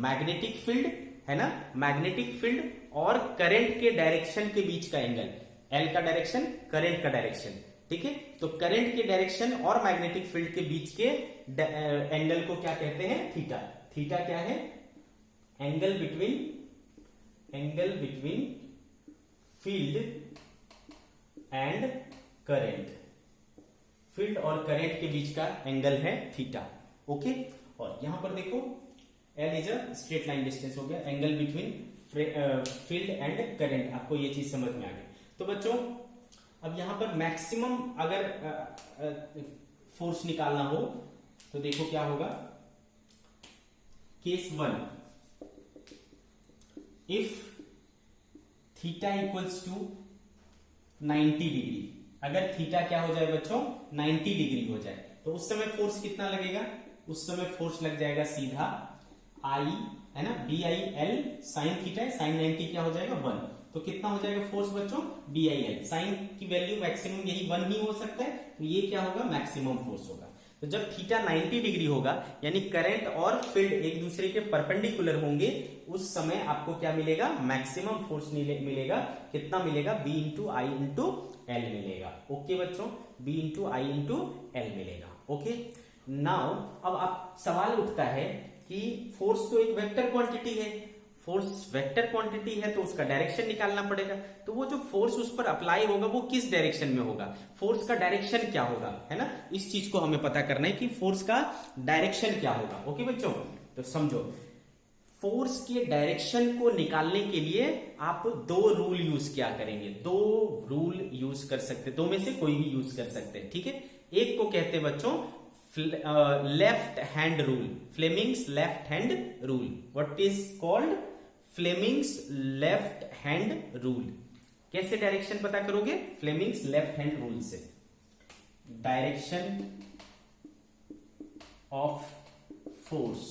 magnetic field, है ना, मैग्नेटिक फील्ड और करंट के डायरेक्शन के बीच का एंगल। L का डायरेक्शन, करंट का डायरेक्शन, ठीक है। तो करंट के डायरेक्शन और मैग्नेटिक फील्ड के बीच के एंगल को क्या कहते हैं, थीटा। थीटा क्या है, angle between field and current, field और करंट के बीच का एंगल है थीटा। ओके, और यहां पर देखो L is a straight line distance हो गया, angle between field and current, आपको ये चीज समझ में आ गई। तो बच्चों अब यहां पर मैक्सिमम अगर फोर्स निकालना हो तो देखो क्या होगा। Case 1, if theta equals to 90 degree, अगर थीटा क्या हो जाए बच्चों 90 डिग्री हो जाए, तो उस समय फोर्स कितना लगेगा, उस समय फोर्स लग जाएगा सीधा आई, है ना, B I L sine theta है, साइन 90 क्या हो जाएगा 1, तो कितना हो जाएगा फोर्स बच्चों बी आई एल, साइन की वैल्यू मैक्सिमम यही 1 ही हो सकता है, तो ये क्या होगा मैक्सिमम फोर्स होगा। तो जब थीटा 90 डिग्री होगा यानी करंट और फील्ड एक दूसरे के परपेंडिकुलर होंगे, उस समय आपको क्या मिलेगा, मैक्सिमम फोर्स मिलेगा, कितना मिलेगा, बी इंटू आई इंटू एल मिलेगा। ओके बच्चों, बी इंटू आई इंटू एल मिलेगा। ओके, नाउ अब आप सवाल उठता है कि फोर्स तो एक वेक्टर क्वांटिटी है, फोर्स वेक्टर क्वांटिटी है तो उसका डायरेक्शन निकालना पड़ेगा, तो वो जो फोर्स उस पर अप्लाई होगा वो किस डायरेक्शन में होगा, फोर्स का डायरेक्शन क्या होगा, है ना, इस चीज को हमें पता करना है कि फोर्स का डायरेक्शन क्या होगा। ओके बच्चों, तो समझो फोर्स के डायरेक्शन को निकालने के लिए आप दो रूल यूज किया करेंगे, दो रूल यूज कर सकते, दो में से कोई भी यूज कर सकते हैं, ठीक है। एक को कहते हैं बच्चों left hand rule, Fleming's left hand rule. What is called Fleming's left hand rule. कैसे डायरेक्शन पता करोगे, फ्लेमिंग्स लेफ्ट हैंड रूल से, direction of force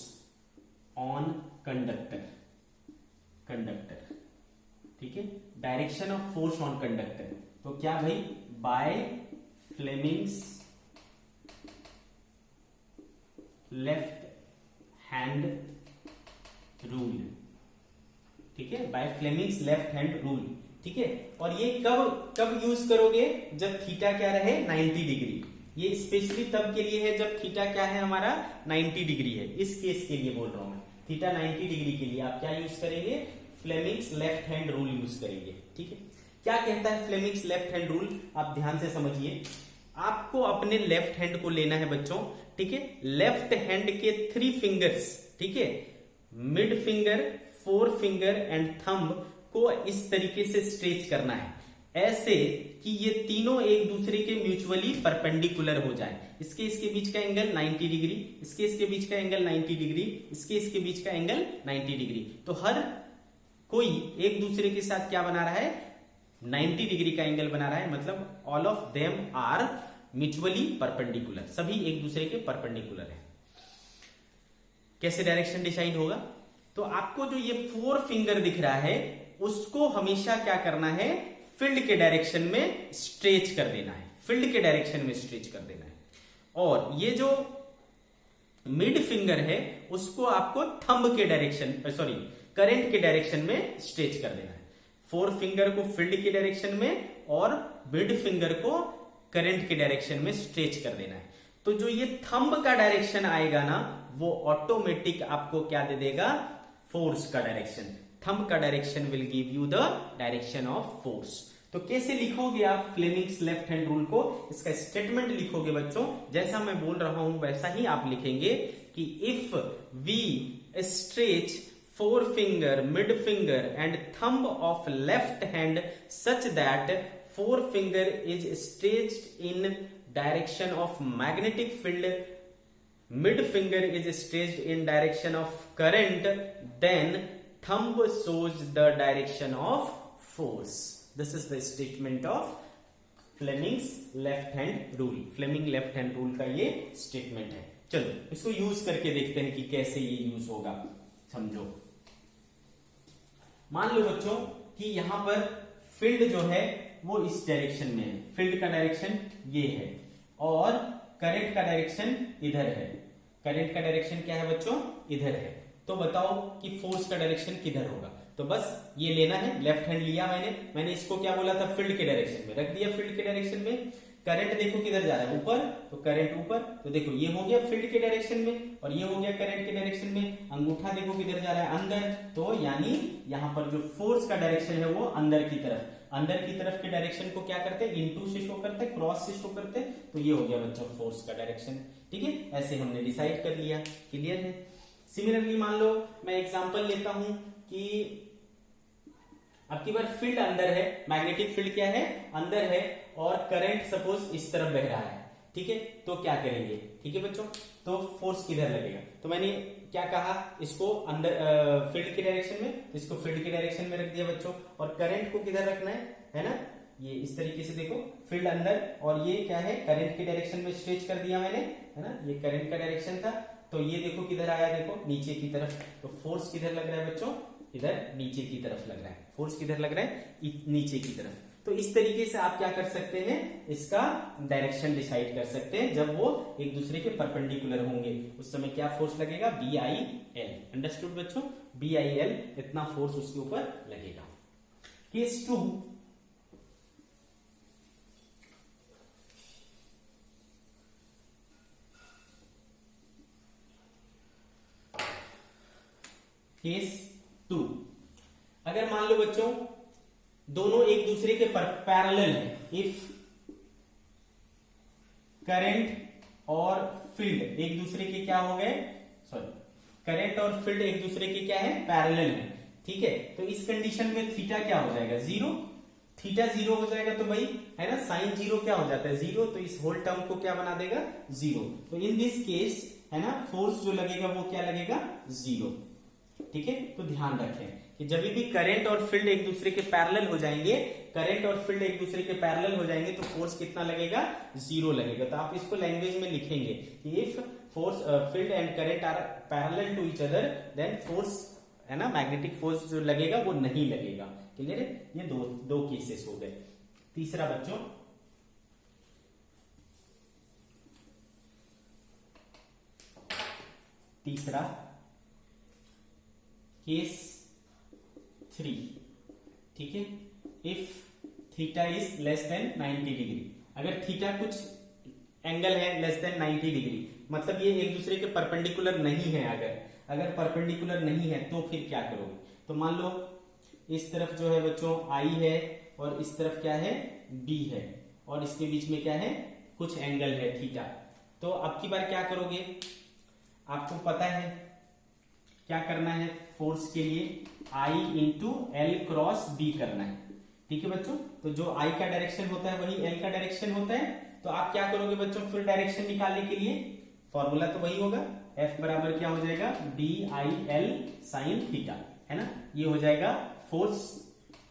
on conductor, conductor, ठीक है, direction of force on conductor, तो क्या भाई, by Fleming's left hand rule, ठीक है, by Fleming's left hand rule, ठीक है। और ये कब कब यूज करोगे, जब थीटा क्या रहे 90 डिग्री, ये स्पेशली तब के लिए है जब थीटा क्या है हमारा 90 डिग्री है, इस केस के लिए बोल रहा हूं मैं, थीटा 90 डिग्री के लिए आप क्या यूज करेंगे, Fleming's left hand rule use करेंगे, ठीक है। क्या कहता है फ्लेमिंग्स लेफ्ट हैंड रूल, आप ध्यान से समझिए, आपको अपने लेफ्ट हैंड को लेना है बच्चों, ठीक है, लेफ्ट हैंड के 3 फिंगर्स, ठीक है, mid finger, 4 finger and thumb को इस तरीके से स्ट्रेच करना है, ऐसे कि ये तीनों एक दूसरे के म्यूचुअली परपेंडिकुलर हो जाए। इसके बीच का एंगल 90 डिग्री, इसके बीच का एंगल 90 डिग्री, इसके बीच का एंगल 90 डिग्री, तो हर कोई एक दूसरे के साथ क्या बना रहा है, 90 डिग्री का एंगल बना रहा है, मतलब all of them are mutually perpendicular, सभी एक दूसरे के परपेंडिकुलर है। कैसे डायरेक्शन डिसाइड होगा, तो आपको जो ये 4 फिंगर दिख रहा है उसको हमेशा क्या करना है, फील्ड के डायरेक्शन में स्ट्रेच कर देना है, फील्ड के डायरेक्शन में स्ट्रेच कर देना है। और ये जो मिड फिंगर है उसको आपको थंब के डायरेक्शन, सॉरी करंट के डायरेक्शन में स्ट्रेच कर देना है। 4 फिंगर को फील्ड के डायरेक्शन में और मिड फिंगर को करंट के डायरेक्शन में स्ट्रेच कर देना है। तो जो ये थंब का डायरेक्शन आएगा ना, वो ऑटोमेटिक आपको क्या दे देगा, फोर्स का डायरेक्शन। थंब का direction will give you the direction of force. तो कैसे लिखोगे आप फ्लेमिंग्स लेफ्ट हैंड रूल को, इसका स्टेटमेंट लिखोगे बच्चों, जैसा मैं बोल रहा हूं वैसा ही आप लिखेंगे कि if we stretch 4 finger, mid finger and thumb of left hand such that 4 finger is stretched in direction of magnetic field, mid finger is stretched in direction of current, then thumb shows the direction of force. This is the statement of Fleming's left hand rule. Fleming left hand rule का ये statement है। चलो इसको use करके देखते हैं कि कैसे ये यूज होगा, समझो। मान लो बच्चों कि यहां पर फील्ड जो है वो इस डायरेक्शन में है, फील्ड का डायरेक्शन ये है और करंट का डायरेक्शन इधर है। करंट का डायरेक्शन क्या है बच्चों, इधर है। तो बताओ कि फोर्स का डायरेक्शन किधर होगा। तो बस ये लेना है, लेफ्ट हैंड लिया मैंने इसको क्या बोला था, फील्ड के डायरेक्शन में रख दिया, फील्ड के डायरेक्शन में। करंट देखो किधर जा रहा है, ऊपर, तो करंट ऊपर, तो देखो ये हो गया फील्ड के डायरेक्शन में और ये हो गया करंट के डायरेक्शन में। अंगूठा देखो किधर जा रहा है, अंदर, तो यानी यहाँ पर जो फोर्स का डायरेक्शन है वो अंदर की तरफ, अंदर की तरफ के डायरेक्शन को क्या करते हैं, इनटू से शो करते हैं, क्रॉस से शो करते हैं, तो ये हो गया बच्चों फोर्स का डायरेक्शन। ठीक है, ऐसे हमने डिसाइड कर लिया, क्लियर है। सिमिलरली मान लो मैं एग्जांपल लेता हूं कि अब की बार फील्ड अंदर है, मैग्नेटिक फील्ड क्या है, अंदर है, और करंट सपोज इस तरफ बह रहा है। ठीक है, तो क्या करेंगे, ठीक है बच्चों, तो फोर्स किधर लगेगा, तो मैंने क्या कहा, इसको अंदर फील्ड के डायरेक्शन में, इसको फील्ड के डायरेक्शन में रख दिया बच्चों, और करंट को किधर रखना है ना, ये इस तरीके से देखो, फील्ड अंदर और ये क्या है, करंट के डायरेक्शन में स्ट्रेच कर दिया मैंने, है ना, ये करंट का डायरेक्शन था, तो ये देखो किधर आया, देखो नीचे की तरफ, तो फोर्स किधर लग रहा है बच्चों, इधर नीचे की तरफ लग रहा है, फोर्स किधर लग रहा है, नीचे की तरफ। तो इस तरीके से आप क्या कर सकते हैं, इसका डायरेक्शन डिसाइड कर सकते हैं, जब वो एक दूसरे के परपेंडिकुलर होंगे उस समय क्या फोर्स लगेगा, BIL, अंडरस्टूड बच्चों, BIL इतना फोर्स उसके ऊपर लगेगा। केस 2, केस 2, अगर मान लो बच्चों दोनों एक दूसरे के पैरेलल है, इफ करंट और फील्ड एक दूसरे के क्या हो गए, सॉरी, करंट और फील्ड एक दूसरे के क्या है, पैरेलल है। ठीक है, तो इस कंडीशन में थीटा क्या हो जाएगा, 0, थीटा 0 हो जाएगा, तो भाई है ना, साइन 0 क्या हो जाता है, 0, तो इस होल टर्म को क्या बना देगा, 0। तो इन दिस केस है ना, फोर्स जो लगेगा वो क्या लगेगा, 0। ठीक है, तो ध्यान रखें कि जब भी करंट और फील्ड एक दूसरे के पैरेलल हो जाएंगे, करंट और फील्ड एक दूसरे के पैरेलल हो जाएंगे, तो फोर्स कितना लगेगा, 0 लगेगा। तो आप इसको लैंग्वेज में लिखेंगे कि if force field and current are parallel to each other, then force है ना, मैग्नेटिक फोर्स जो लगेगा वो नहीं लगेगा। क्लियर है, ये दो केसेस हो गए। तीसरा बच्चों, तीसरा केस 3, ठीक है, if theta is less than 90 degree, अगर थीटा कुछ एंगल है लेस देन 90 डिग्री, मतलब ये एक दूसरे के परपेंडिकुलर नहीं है, अगर परपेंडिकुलर नहीं है तो फिर क्या करोगे, तो मान लो इस तरफ जो है बच्चों I है और इस तरफ क्या है, B है, और इसके बीच में क्या है, कुछ एंगल है थीटा। तो अब की बार क्या करोगे, आपको पता है क्या करना है, फोर्स के लिए I into L cross B करना है। ठीक है बच्चों, तो जो I का डायरेक्शन होता है वही L का डायरेक्शन होता है। तो आप क्या करोगे बच्चों, फिर डायरेक्शन निकालने के लिए फॉर्मूला तो वही होगा, F बराबर क्या हो जाएगा, BIL साइन थीटा, है ना, ये हो जाएगा फोर्स,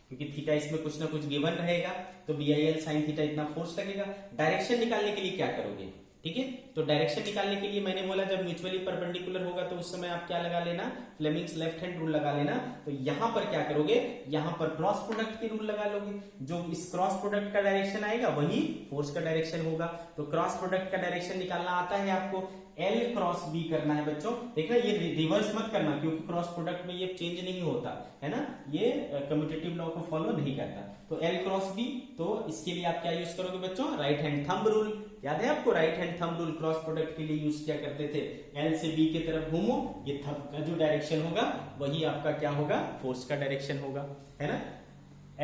क्योंकि थीटा इसमें कुछ ना कुछ गिवन रहेगा, तो BIL साइन थीटा इतना फोर्स लगेगा। डायरेक्शन निकालने के लिए क्या करोगे, ठीक है, तो डायरेक्शन निकालने के लिए मैंने बोला जब म्यूचुअली परपेंडिकुलर होगा तो उस समय आप क्या लगा लेना, फ्लेमिंग्स लेफ्ट हैंड रूल लगा लेना। तो यहां पर क्या करोगे, यहां पर क्रॉस प्रोडक्ट की रूल लगा लोगे, जो इस क्रॉस प्रोडक्ट का डायरेक्शन आएगा वही फोर्स का डायरेक्शन होगा। तो क्रॉस प्रोडक्ट का डायरेक्शन निकालना आता है आपको, L क्रॉस B करना है बच्चों। देखना ये रिवर्स मत करना, क्योंकि क्रॉस प्रोडक्ट में ये चेंज नहीं होता है ना, ये कम्यूटेटिव लॉ को फॉलो नहीं करता। तो L क्रॉस B, तो इसके लिए आप क्या यूज करोगे बच्चों, राइट हैंड थंब रूल, याद है आपको, right hand thumb rule cross product के लिए यूज किया करते थे। L से B की तरफ घूमो, ये थंब का जो डायरेक्शन होगा वही आपका क्या होगा, फोर्स का डायरेक्शन होगा, है ना,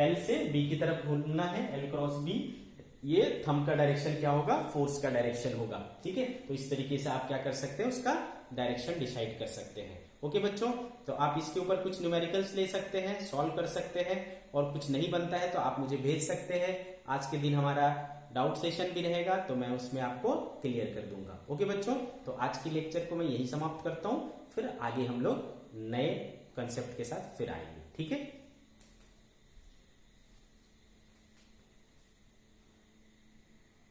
L से B की तरफ घूमना है, L क्रॉस B, ये थंब का डायरेक्शन क्या होगा, फोर्स का डायरेक्शन होगा। ठीक है, तो इस तरीके से आप क्या कर सकते हैं, उसका डायरेक्शन डिसाइड कर सकते हैं। ओके बच्चों, तो आप इसके ऊपर कुछ न्यूमेरिकल्स ले सकते हैं, सॉल्व कर सकते हैं, और कुछ नहीं बनता है तो आप मुझे भेज सकते हैं। आज के दिन हमारा डाउट सेशन भी रहेगा, तो मैं उसमें आपको क्लियर कर दूंगा। ओके बच्चों, तो आज की लेक्चर को मैं यही समाप्त करता हूं, फिर आगे हम लोग नए कंसेप्ट के साथ फिर आएंगे। ठीक है।